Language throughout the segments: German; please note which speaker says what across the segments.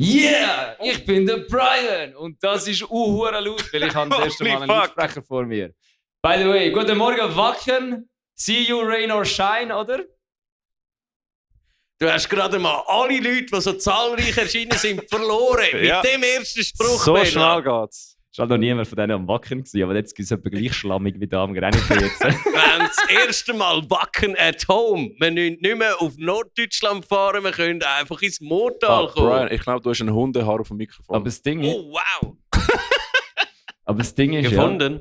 Speaker 1: Yeah, ich bin der Brian und das ist hure laut, weil ich habe das erste Mal einen Lautsprecher vor mir. By the way, guten Morgen Wacken, see you rain or shine, oder?
Speaker 2: Du hast gerade mal alle Leute, die so zahlreich erschienen sind, verloren.
Speaker 3: Ja.
Speaker 2: Mit dem ersten Spruch.
Speaker 3: So schnell geht's.
Speaker 1: Es war noch niemand von denen am Wacken gewesen, aber jetzt ist es etwa gleich schlammig wie da am Grenchen jetzt.
Speaker 2: Wir haben das erste Mal Wacken at home. Wir müssen nicht mehr auf Norddeutschland fahren, wir können einfach ins Moortal kommen.
Speaker 3: Brian, ich glaube, du hast ein Hundehaar auf dem Mikrofon.
Speaker 1: Aber das Ding ist,
Speaker 2: Oh, wow.
Speaker 1: aber das Ding ist
Speaker 2: Gefunden?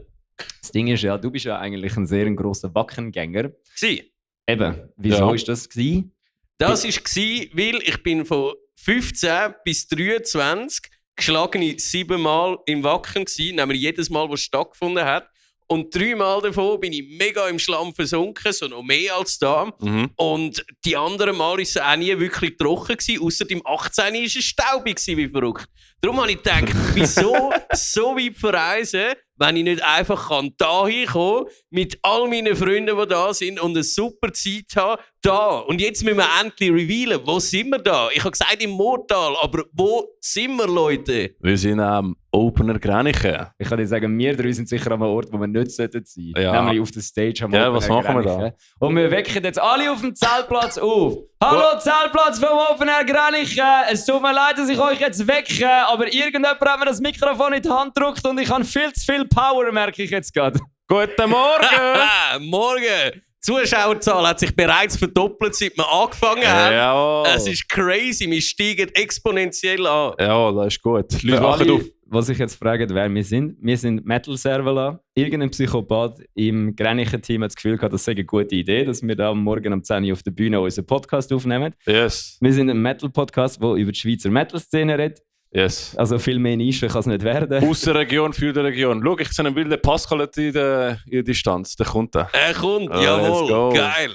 Speaker 1: das Ding ist ja, du bist ja eigentlich ein sehr grosser Wackengänger.
Speaker 2: Sie.
Speaker 1: Eben, wieso ist das gewesen?
Speaker 2: Das war, weil ich bin von 15 bis 23 geschlagene 7 Mal im Wacken gsi, nämlich jedes Mal, was stattgefunden hat. Und 3 Mal davon bin ich mega im Schlamm versunken, so noch mehr als da.
Speaker 3: Mhm.
Speaker 2: Und die anderen Mal war es auch nie wirklich trocken gewesen, ausser im 18 war es staubig gewesen, wie verrückt. Darum habe ich gedacht, wieso so weit verreisen, wenn ich nicht einfach da hinkommen kann, mit all meinen Freunden, die da sind und eine super Zeit haben, da. Und jetzt müssen wir endlich revealen, wo sind wir da? Ich habe gesagt im Moortal, aber wo sind wir, Leute?
Speaker 3: Wir sind am Opener Grenchen.
Speaker 1: Ich kann dir sagen, wir drei sind sicher an einem Ort, wo wir nicht sein sollten.
Speaker 3: Ja.
Speaker 1: Nämlich auf der Stage am
Speaker 3: Ja,
Speaker 1: Opener
Speaker 3: was machen wir
Speaker 1: Grenchen.
Speaker 3: da?
Speaker 1: Und wir wecken jetzt alle auf dem Zeltplatz auf. Hallo Zeltplatz vom Opener Grenchen. Es tut mir leid, dass ich euch jetzt wecke, aber irgendjemand hat mir das Mikrofon in die Hand gedrückt und ich habe viel zu viel Power, merke ich jetzt gerade.
Speaker 3: Guten Morgen!
Speaker 2: Morgen! Die Zuschauerzahl hat sich bereits verdoppelt, seit wir angefangen haben.
Speaker 3: Jawohl.
Speaker 2: Es ist crazy, wir steigen exponentiell an.
Speaker 3: Ja, das ist gut. Die Leute
Speaker 1: Für
Speaker 3: wachen
Speaker 1: alle,
Speaker 3: auf.
Speaker 1: was ich jetzt frage, wer wir sind. Wir sind Metal Servola. Irgendein Psychopath im Grenchen-Team hat das Gefühl gehabt, das sei eine gute Idee, dass wir da morgen um 10 Uhr auf der Bühne unseren Podcast aufnehmen.
Speaker 3: Yes.
Speaker 1: Wir sind ein Metal-Podcast, der über die Schweizer Metal-Szene redet.
Speaker 3: Yes.
Speaker 1: Also viel mehr Nische kann es nicht werden.
Speaker 3: Aus der Region, für die Region. Schau, ich sehe einen wilden Pascal in der Distanz. Der kommt da.
Speaker 2: Er kommt,
Speaker 3: Let's
Speaker 2: jawohl,
Speaker 3: go.
Speaker 2: geil.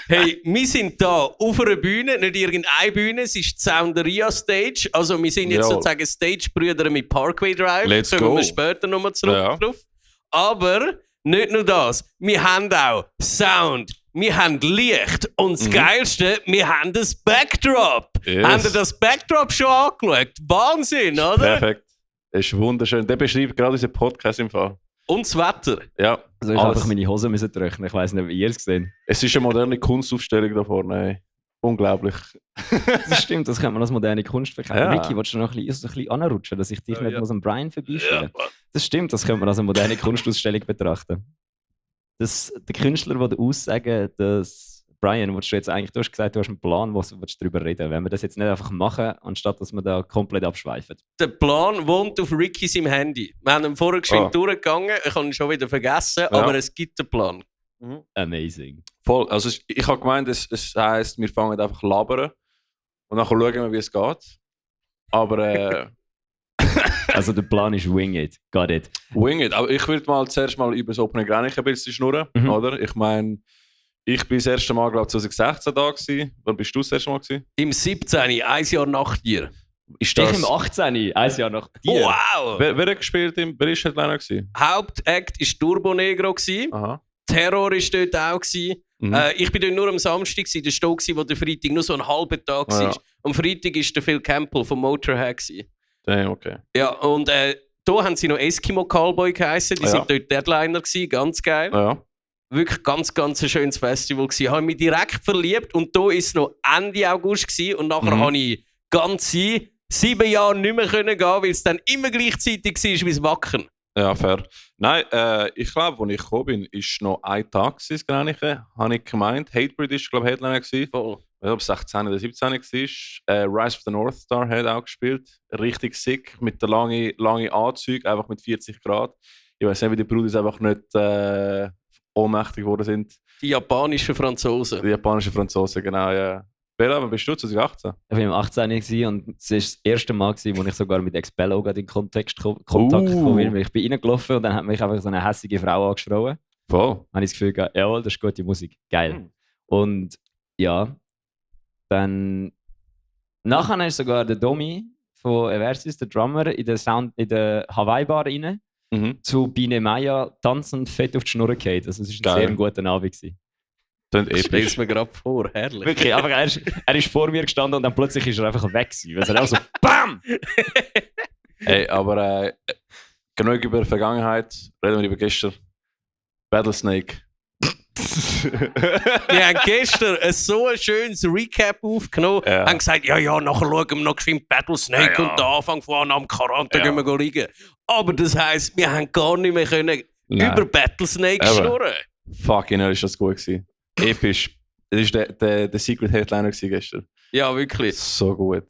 Speaker 2: Hey, wir sind da auf einer Bühne, nicht irgendeine Bühne, es ist die Sounderia Stage. Also wir sind jetzt
Speaker 3: Jawohl.
Speaker 2: sozusagen Stage-Brüder mit Parkway Drive.
Speaker 3: Let's
Speaker 2: Kommen
Speaker 3: go.
Speaker 2: wir später nochmal zurück
Speaker 3: Ja.
Speaker 2: drauf. Aber nicht nur das, wir haben auch Sound, wir haben Licht und das Geilste, wir haben das Backdrop.
Speaker 3: Yes.
Speaker 2: Habt ihr das Backdrop schon angeschaut? Wahnsinn, oder?
Speaker 3: Perfekt. Das ist wunderschön. Der beschreibt gerade unseren Podcast im Fall.
Speaker 2: Und das Wetter.
Speaker 3: Ja.
Speaker 1: Also ich habe einfach meine Hose müssen trocknen. Ich weiss nicht, wie ihr es gesehen.
Speaker 3: Es ist eine moderne Kunstaufstellung da vorne. Ey. Unglaublich.
Speaker 1: Das stimmt, das könnte man als moderne Kunst verkaufen.
Speaker 3: Ja.
Speaker 1: Vicky, willst du noch ein bisschen anrutschen, dass ich dich nicht
Speaker 3: ja.
Speaker 1: muss am Brian vorbeischieben?
Speaker 3: Ja.
Speaker 1: Das stimmt, das könnte man als eine moderne Kunstausstellung betrachten. Der Künstler, der aussagen, dass Brian, willst du jetzt eigentlich, du hast gesagt, du hast einen Plan, wo du darüber reden. Wenn wir das jetzt nicht einfach machen, anstatt dass wir da komplett abschweifen.
Speaker 2: Der Plan wohnt auf Ricky seinem Handy. Wir haben ihn vorher geschwind durchgegangen, ich habe ihn schon wieder vergessen, aber es gibt einen Plan.
Speaker 1: Amazing.
Speaker 3: Voll. Also ich habe gemeint, es heisst, wir fangen einfach labern und dann schauen wir, wie es geht. Aber
Speaker 1: Also der Plan ist Wing It. Got it.
Speaker 3: wing it. Aber ich würde mal zuerst mal über das Opener Grenchen ein bisschen schnurren, oder? Ich meine, ich bin das erste Mal, glaube ich, 2016 da gewesen. Wann bist du das erste Mal gewesen?
Speaker 2: Im 17, ein Jahr nach dir.
Speaker 3: Ist
Speaker 1: Ich im 18, ein Jahr nach dir.
Speaker 2: Wow!
Speaker 3: Wer hat gespielt? Wer ist Headliner gewesen?
Speaker 2: Hauptakt war Turbo Negro.
Speaker 3: Aha.
Speaker 2: Terror war dort auch. Ich war dort nur am Samstag, das war da, wo der Freitag nur so einen halben Tag war.
Speaker 3: Ja.
Speaker 2: Am Freitag war der Phil Campbell vom Motorhead.
Speaker 3: Damn, okay.
Speaker 2: Ja, und da haben sie noch Eskimo Cowboy geheißen. Die
Speaker 3: Ja.
Speaker 2: sind dort Deadliner gewesen, ganz geil.
Speaker 3: Ja.
Speaker 2: Wirklich ganz, ganz ein schönes Festival gewesen. Ich habe mich direkt verliebt und da war es noch Ende August gewesen, und nachher habe ich ganze 7 Jahre nicht mehr gehen, weil es dann immer gleichzeitig war wie das Wacken.
Speaker 3: Ja, fair. Nein, ich glaube, als ich gekommen bin, war noch ein Tag das Grenchen, habe ich gemeint. Hatebreed war, glaube ich, Headliner gewesen.
Speaker 2: Voll.
Speaker 3: Ich glaube, 16 oder 17 war. Rise of the North Star hat auch gespielt. Richtig sick, mit der langen Anzüge, einfach mit 40 Grad. Ich weiß nicht, wie die Brudis einfach nicht ohnmächtig geworden sind.
Speaker 2: Die japanischen Franzosen.
Speaker 3: Die japanischen Franzosen, genau, ja. Bella, wann bist du? 2018?
Speaker 1: Ich war im 18 gewesen und es war das erste Mal, wo ich sogar mit Expello in Kontakt gekommen bin. Ich bin reingelaufen und dann hat mich einfach so eine hässliche Frau angeschrien.
Speaker 3: Voll.
Speaker 1: Habe ich das Gefühl gehabt, jawohl, das ist gute Musik. Geil. Und ja, dann nachher ist sogar der Domi von Eversis, der Drummer, in der Hawaii-Bar rein.
Speaker 3: Mhm.
Speaker 1: Zu Biene Maya tanzend fett auf die Schnur gefallen. Also es war ein
Speaker 3: Geil.
Speaker 1: sehr guter Abend gewesen.
Speaker 3: Klingt
Speaker 2: Ich stelle es
Speaker 3: episch.
Speaker 2: mir gerade vor, herrlich.
Speaker 1: Wirklich, einfach, er ist vor mir gestanden und dann plötzlich ist er einfach weg gewesen. Also er auch so BAM!
Speaker 3: Ey, aber genug über die Vergangenheit, reden wir über gestern. Battlesnake.
Speaker 2: Wir haben gestern so ein schönes Recap aufgenommen,
Speaker 3: Ja.
Speaker 2: haben gesagt, ja, nachher schauen wir noch geschwind Battlesnake
Speaker 3: Ja.
Speaker 2: und den Anfang von am Karante
Speaker 3: Ja.
Speaker 2: gehen wir liegen. Aber das heisst, wir haben gar nicht mehr können
Speaker 3: Nein.
Speaker 2: über Battlesnake
Speaker 3: Aber-
Speaker 2: schnurren.
Speaker 3: Fucking hell, ist das gut gewesen. Episch. Das war der Secret Headliner gewesen gestern.
Speaker 2: Ja, wirklich.
Speaker 3: So gut.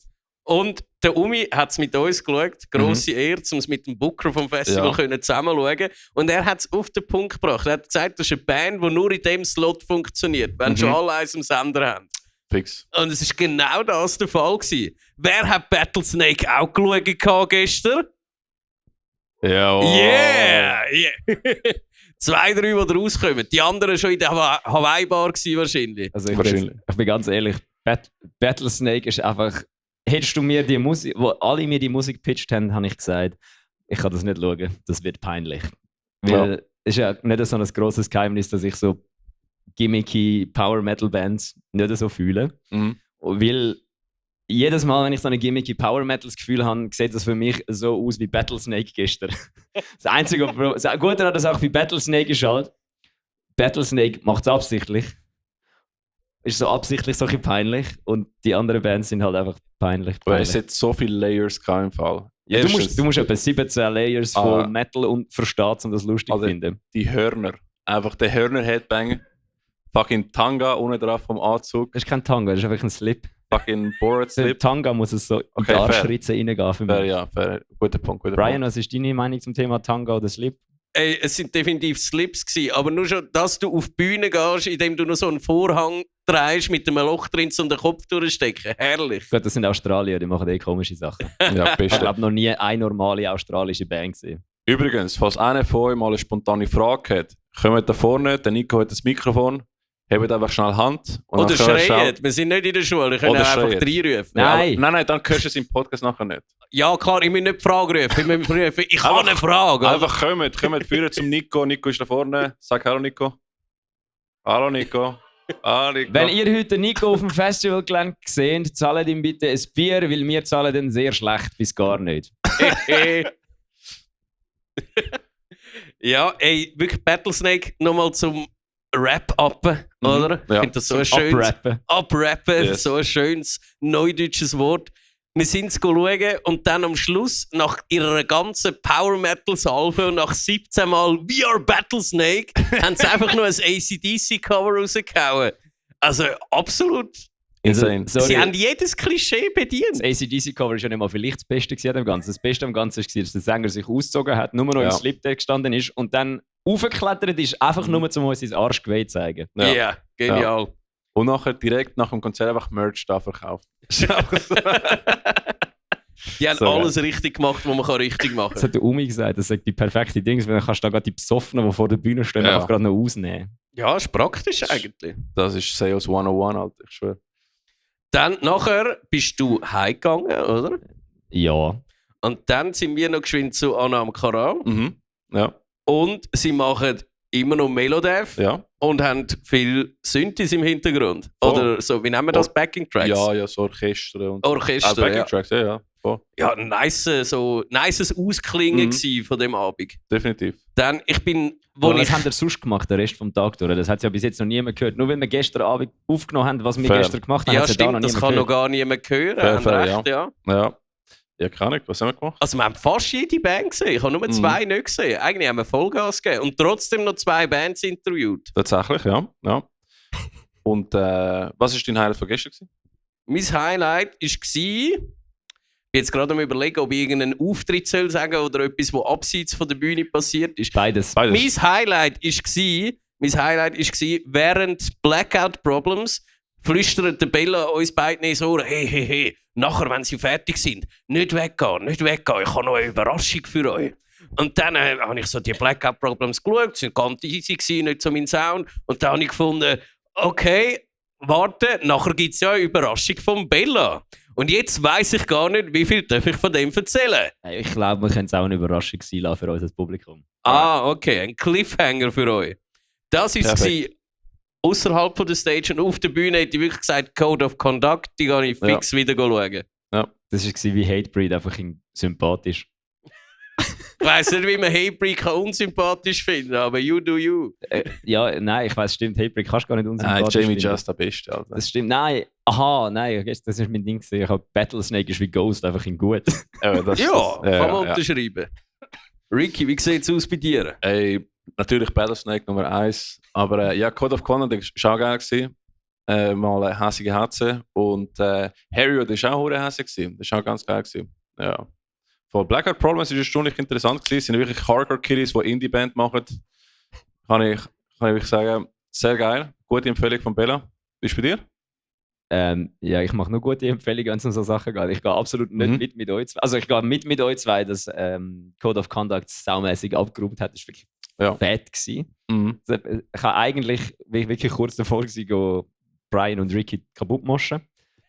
Speaker 2: Und der Umi hat es mit uns geschaut, grosse Ehre, um es mit dem Booker vom Festival
Speaker 3: Ja.
Speaker 2: können zusammen schauen. Und er hat es auf den Punkt gebracht. Er hat gesagt, das ist eine Band, die nur in dem Slot funktioniert, wenn schon alle eins am Sender haben.
Speaker 3: Fix.
Speaker 2: Und es war genau das der Fall gewesen. Wer hat Battlesnake auch geschaut gestern?
Speaker 3: Ja.
Speaker 2: Yeah! Zwei, drei, die rauskommen. Die anderen schon in der Hawaii-Bar gewesen wahrscheinlich.
Speaker 1: Also
Speaker 3: Wahrscheinlich.
Speaker 1: ich bin ganz ehrlich, Battlesnake ist einfach. Hättest du mir die Musik, wo alle mir die Musik gepitcht haben, habe ich gesagt, ich kann das nicht schauen, das wird peinlich. Weil es ist ja nicht so ein grosses Geheimnis, dass ich so gimmicky Power Metal Bands nicht so fühle.
Speaker 3: Mhm.
Speaker 1: Weil jedes Mal, wenn ich so eine gimmicky Power Metals Gefühl habe, sieht das für mich so aus wie Battlesnake gestern. Das Einzige, das Gute an der Sache wie Battlesnake ist halt, Battlesnake macht es absichtlich. Ist so absichtlich so ein bisschen peinlich und die anderen Bands sind halt einfach peinlich.
Speaker 3: Aber es hat so viele Layers gehabt im Fall.
Speaker 1: Ja,
Speaker 3: Erstens,
Speaker 1: du musst etwa 17 Layers von
Speaker 3: Ah.
Speaker 1: Metal und verstehen, um das lustig zu
Speaker 3: Also,
Speaker 1: finden.
Speaker 3: die Hörner. Einfach der Hörner-Headbanger. Fucking Tanga unten drauf vom Anzug.
Speaker 1: Das ist kein Tanga, das ist einfach ein Slip.
Speaker 3: Fucking Borat
Speaker 1: Der
Speaker 3: Slip.
Speaker 1: Tanga muss es so in
Speaker 3: Okay,
Speaker 1: die
Speaker 3: fair.
Speaker 1: Arschritze reingehen für mich.
Speaker 3: Fair, ja, fair. Guter Punkt.
Speaker 1: Brian, was ist deine Meinung zum Thema Tanga oder Slip?
Speaker 2: Ey, es sind definitiv Slips gewesen, aber nur schon, dass du auf die Bühne gehst, indem du noch so einen Vorhang drehst mit einem Loch drin, um den Kopf durchzustecken. Herrlich.
Speaker 1: Gut, das sind Australier, die machen eh komische Sachen.
Speaker 3: Ja,
Speaker 1: Ich
Speaker 3: beste.
Speaker 1: habe noch nie eine normale australische Band gesehen.
Speaker 3: Übrigens, falls einer von euch mal eine spontane Frage hat, kommt da vorne, der Nico hat das Mikrofon, hebt einfach schnell Hand. Und
Speaker 2: Oder
Speaker 3: dann können wir
Speaker 2: schreien.
Speaker 3: schauen-
Speaker 2: Wir sind nicht in der Schule, wir können
Speaker 3: Oder
Speaker 2: einfach
Speaker 3: schreien.
Speaker 2: reinrufen.
Speaker 1: Nein.
Speaker 3: Ja, nein, dann hörst du es im Podcast nachher nicht.
Speaker 2: Ja, klar, ich muss nicht die Frage rufen. Ich muss rufen, ich habe eine Frage. oder?
Speaker 3: Einfach kommt führen zum Nico. Nico ist da vorne. Sag Hallo Nico. Hallo Nico. Hallo Nico.
Speaker 1: Wenn ihr heute Nico auf dem Festivalgelände seht, zahlt ihm bitte ein Bier, weil wir zahlen dann sehr schlecht bis gar nicht.
Speaker 2: Ja, ey, wirklich Battlesnake nochmal zum Rap-Uppen, oder? Ich
Speaker 3: ja.
Speaker 2: finde das so ein
Speaker 1: Zum
Speaker 2: schönes...
Speaker 1: Abrappen.
Speaker 2: Abrappen,
Speaker 3: Yes.
Speaker 2: so ein schönes neudeutsches Wort. Wir sind es schauen und dann am Schluss, nach ihrer ganzen Power-Metal-Salve und nach 17 Mal We Are Battlesnake, haben sie einfach nur ein AC/DC-Cover rausgehauen. Also absolut.
Speaker 3: Insane.
Speaker 1: Also, sorry,
Speaker 2: Sie haben jedes Klischee bedient.
Speaker 1: das ACDC-Cover war ja nicht mal vielleicht das Beste gewesen an dem Ganzen. Das Beste am Ganzen war, dass der Sänger sich ausgezogen hat, nur noch im
Speaker 3: Ja.
Speaker 1: Slip gestanden ist und dann aufgeklettert ist, einfach nur, um uns sein Arschgeweih zu zeigen.
Speaker 2: Ja,
Speaker 3: Ja.
Speaker 2: genial.
Speaker 3: Und nachher direkt nach dem Konzert einfach Merch da verkauft. Ist einfach so.
Speaker 2: Die haben
Speaker 3: So geil.
Speaker 2: alles richtig gemacht, was man kann richtig machen
Speaker 1: Das
Speaker 2: kann.
Speaker 1: hat der Umi gesagt, das sagt die perfekte Dings, weil dann kannst du da gerade die Besoffenen, die vor der Bühne stehen,
Speaker 3: Ja.
Speaker 1: einfach gerade noch ausnehmen.
Speaker 2: Ja, ist praktisch eigentlich.
Speaker 3: Das ist Sales 101, Alter, ich schwöre.
Speaker 2: Dann nachher bist du heimgegangen, oder?
Speaker 1: Ja.
Speaker 2: Und dann sind wir noch geschwind zu Anna am Karam.
Speaker 3: Mhm. Ja,
Speaker 2: Und sie machen immer noch Melodev
Speaker 3: ja.
Speaker 2: und haben viel Synthes im Hintergrund.
Speaker 3: Voll.
Speaker 2: Oder so, wie nennen wir das? Backing Tracks?
Speaker 3: Ja, ja, so Orchester und
Speaker 2: Orchester,
Speaker 3: Backing
Speaker 2: ja.
Speaker 3: Tracks, ja. Voll.
Speaker 2: Ja, nices Ausklingen
Speaker 3: Mhm.
Speaker 2: gewesen von dem Abend.
Speaker 3: Definitiv.
Speaker 2: Dann, ich bin, wo
Speaker 1: Aber
Speaker 2: ich...
Speaker 1: was haben ihr sonst gemacht, den Rest vom Tag durch? Das hat ja bis jetzt noch niemand gehört. Nur weil wir gestern Abend aufgenommen haben, was wir
Speaker 3: Fair.
Speaker 1: gestern gemacht haben,
Speaker 2: Ja,
Speaker 1: hat's da
Speaker 2: stimmt, das
Speaker 1: niemand
Speaker 2: kann noch
Speaker 1: gehört.
Speaker 2: gar niemand hören.
Speaker 3: Fair,
Speaker 2: Haben
Speaker 3: fair,
Speaker 2: recht, ja.
Speaker 3: Ja. Ja, keine Ahnung, was haben wir gemacht?
Speaker 2: Also wir haben fast jede Band gesehen. Ich habe nur 2 nicht gesehen. Eigentlich haben wir Vollgas gegeben. Und trotzdem noch 2 Bands interviewt.
Speaker 3: Tatsächlich, ja. ja. Und was war dein Highlight von gestern? Gewesen?
Speaker 2: Mein Highlight war, ich bin jetzt gerade am überlegen, ob ich irgendeinen Auftritt soll sagen oder etwas, was abseits von der Bühne passiert ist.
Speaker 1: Beides.
Speaker 3: Beides.
Speaker 2: Mein Highlight war, während Blackout Problems flüstert der Bella uns beiden ins Ohr, hey, nachher, wenn sie fertig sind, nicht weggehen, ich habe noch eine Überraschung für euch. Und dann habe ich so die Blackout Problems geschaut, sie waren ganz easy gewesen, nicht so mein Sound. Und dann habe ich gefunden, okay, warte, nachher gibt es ja eine Überraschung von Bella. Und jetzt weiss ich gar nicht, wie viel darf ich von dem erzählen.
Speaker 1: Ich glaube, wir können es auch eine Überraschung sein lassen für unser Publikum.
Speaker 2: Ah, okay, ein Cliffhanger für euch. Das war
Speaker 3: Perfekt.
Speaker 2: außerhalb der Stage und auf der Bühne hat die wirklich gesagt, Code of Conduct, die gehe ich fix wieder schauen.
Speaker 1: Ja. Das war wie Hatebreed, einfach sympathisch.
Speaker 2: Ich weiss nicht, wie man Hatebreed unsympathisch finden kann, aber you do you.
Speaker 1: Ja, nein, ich weiss, stimmt, Hatebreed kannst du gar nicht unsympathisch
Speaker 3: Jamie
Speaker 1: finden.
Speaker 3: Just der Beste, Alter.
Speaker 1: Das stimmt, nein. Aha, nein, das ist mein Ding gewesen. Ich habe Battlesnake ist wie Ghost, einfach in gut.
Speaker 2: Kann man unterschreiben. Ricky, wie sieht es aus bei dir?
Speaker 3: Ey, natürlich Battlesnake Nummer 1. Aber ja, Code of Conduct war auch geil gewesen. Mal eine hässige Hetze. Und Harry war auch eine hässig gewesen. Das war auch ganz geil gewesen. Ja. Von Blackout Problems war es erstaunlich interessant gewesen. Es sind wirklich Hardcore-Kiddies, die Indie-Band machen. Kann ich wirklich sagen, sehr geil. Gute Empfehlung von Bella. Wie ist bei dir?
Speaker 1: Ja, ich mache nur gute Empfehlungen, wenn es um so Sachen geht. Ich gehe absolut nicht mit euch zwei. Also ich gehe mit euch zwei, dass Code of Conduct saumässig abgeräumt hat. Das war wirklich fett gewesen. Ich habe eigentlich wirklich kurz davor gewesen, Brian und Ricky kaputt moschen.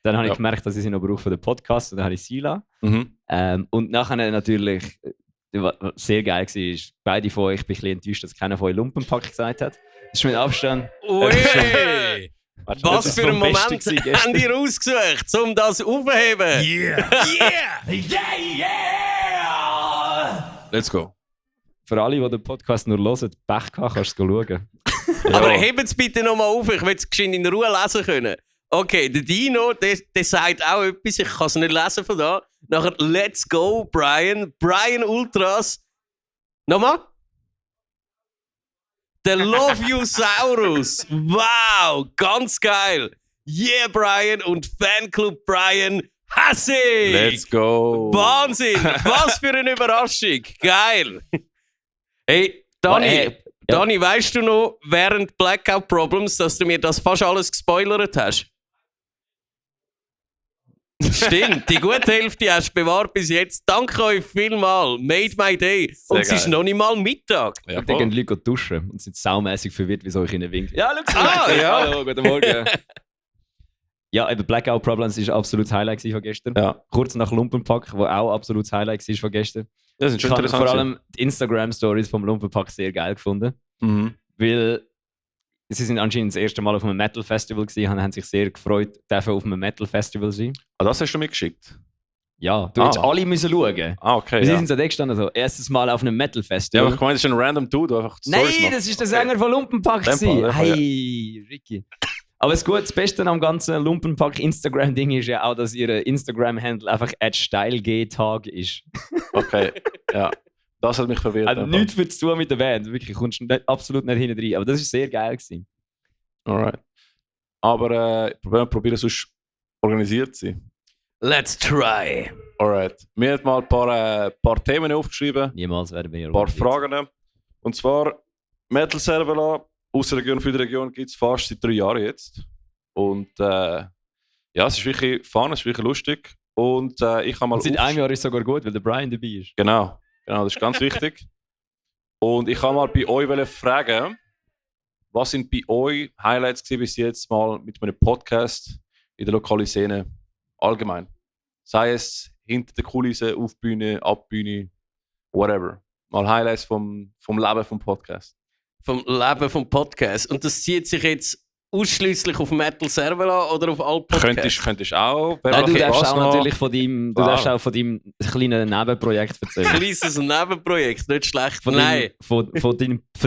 Speaker 1: Dann habe ich gemerkt, dass ich sie noch brauche für den Podcast und dann habe ich Sila. Und nachher natürlich, was sehr geil war, ist, beide von euch, ich bin ein bisschen enttäuscht, dass keiner von euch Lumpenpack gesagt hat. Das ist mit Abstand.
Speaker 2: Ui! Was für einen Moment haben die rausgesucht, um das aufzuheben?
Speaker 3: Yeah! Let's go.
Speaker 1: Für alle, die den Podcast nur hören, Pech gehabt, kannst du es schauen.
Speaker 2: Aber hebt es bitte nochmal auf, ich will es geschwind in Ruhe lesen können. Okay, der Dino, der sagt auch etwas, ich kann es nicht lesen von da. Nachher, let's go, Brian. Brian Ultras. Nochmal? Der Love You Saurus. Wow, ganz geil. Yeah, Brian und Fanclub Brian Hassig.
Speaker 3: Let's go.
Speaker 2: Wahnsinn, was für eine Überraschung. Geil. Hey, Dani, weißt du noch, während Blackout Problems, dass du mir das fast alles gespoilert hast? Stimmt, die gute Hälfte hast du bewahrt bis jetzt. Danke euch vielmals. Made my day. Und es ist noch nicht mal Mittag.
Speaker 1: Ja, die gehen Leute duschen und sind saumässig verwirrt, wieso ich ihnen winke. Ja, schau
Speaker 2: ja.
Speaker 1: Hallo, guten Morgen. Ja, eben Blackout Problems war ein absolutes Highlight von gestern. Ja. Kurz nach Lumpenpack, wo auch absolutes Highlight war von gestern.
Speaker 3: Das ist schon
Speaker 1: ich
Speaker 3: interessant.
Speaker 1: Vor allem die Instagram-Stories vom Lumpenpack sehr geil gefunden. Weil sie sind anscheinend das erste Mal auf einem Metal-Festival gewesen und haben sich sehr gefreut, dürfen auf einem Metal-Festival sein.
Speaker 3: Ah, das hast du mir geschickt?
Speaker 1: Ja, du hättest alle müssen schauen.
Speaker 3: Okay.
Speaker 1: Sie sind so gestanden, so, erstes Mal auf einem Metal-Festival.
Speaker 3: Ja, aber ich meine, das ist ein random Dude, einfach
Speaker 1: Nein, das ist der Sänger von Lumpenpack. Hey, Ricky. Aber das Beste am ganzen Lumpenpack-Instagram-Ding ist ja auch, dass ihr Instagram-Handle einfach @stylegtag ist.
Speaker 3: Okay, ja. Das hat mich verwirrt.
Speaker 1: Also nichts für zu tun mit der Band. Wirklich, kommst du absolut nicht hinten rein. Aber das war sehr geil gewesen.
Speaker 3: Alright. Aber probieren sonst organisiert zu sein.
Speaker 2: Let's try.
Speaker 3: Alright. Wir haben mal ein paar Themen aufgeschrieben.
Speaker 1: Niemals werden wir
Speaker 3: ein paar Fragen. Und zwar Metal Servola aus der Region für die Region gibt es fast seit 3 Jahren jetzt. Und ja, es ist wirklich fun, es ist wirklich lustig. Und ich habe mal.
Speaker 1: Seit einem Jahr ist es sogar gut, weil der Brian dabei ist.
Speaker 3: Genau, das ist ganz wichtig. Und ich habe mal bei euch fragen, was sind bei euch Highlights gewesen bis jetzt mal mit einem Podcast in der lokalen Szene allgemein? Sei es hinter der Kulisse, auf Bühne, ab Bühne, whatever. Mal Highlights vom Leben vom Podcast.
Speaker 2: Vom Leben vom Podcast. Und das zieht sich jetzt ausschließlich auf Metal Servola oder auf alle Podcasts?
Speaker 3: Könntest auch.
Speaker 1: Nein, du darfst auch natürlich von deinem kleinen Nebenprojekt erzählen.
Speaker 2: Kleines Nebenprojekt, nicht schlecht.
Speaker 1: Nein. Von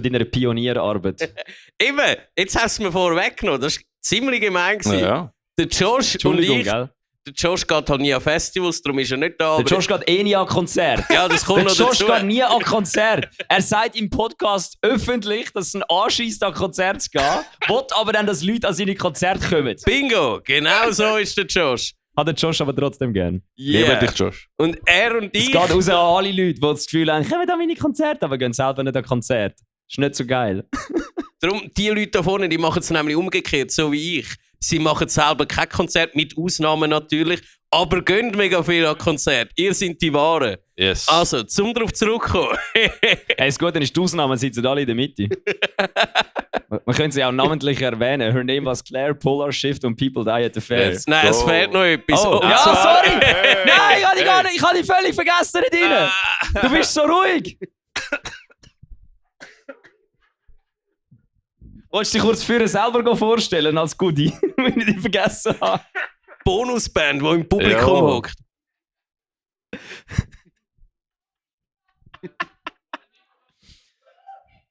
Speaker 1: deiner Pionierarbeit.
Speaker 2: Eben, jetzt hast du es mir vorweggenommen. Das war ziemlich gemein.
Speaker 3: Ja.
Speaker 2: Der Josh und ich...
Speaker 1: Gell?
Speaker 2: Der Josh geht halt nie an Festivals, darum ist er nicht da.
Speaker 1: Der Josh geht nie an Konzert.
Speaker 2: Ja, das kommt noch dazu.
Speaker 1: Der Josh geht nie an Konzert. Er sagt im Podcast öffentlich, dass es ein anschießt, an Konzerte zu gehen, will aber dann, dass Leute an seine Konzerte kommen.
Speaker 2: Bingo, genau so ist der Josh.
Speaker 1: Hat der Josh aber trotzdem gern.
Speaker 2: Yeah.
Speaker 3: Liebe dich, Josh.
Speaker 2: Und er und ich...
Speaker 1: Es geht raus an alle Leute, die das Gefühl haben, kommen an meine Konzerte, aber gehen selber nicht an Konzerte. Ist nicht so geil.
Speaker 2: Darum, die Leute da vorne, die machen es nämlich umgekehrt, so wie ich. Sie machen selber kein Konzert, mit Ausnahmen natürlich, aber gehen mega viel an Konzert. Ihr seid die Wahren.
Speaker 3: Yes.
Speaker 2: Also, zum darauf zurückkommen.
Speaker 1: Hey, ist gut, dann ist die Ausnahme, sitzen alle in der Mitte. Man könnte sie auch namentlich erwähnen. Her name was Claire, Polar Shift und People Die at the Fair.
Speaker 2: Nein, es fehlt noch etwas.
Speaker 1: Oh, ja, sorry! Nein, ich habe dich völlig vergessen da drin. Du bist so ruhig. Wolltest du dich kurz für selber vorstellen als Goodie, wenn ich dich vergessen habe?
Speaker 2: Bonusband, die im Publikum
Speaker 3: Ja.
Speaker 2: hockt.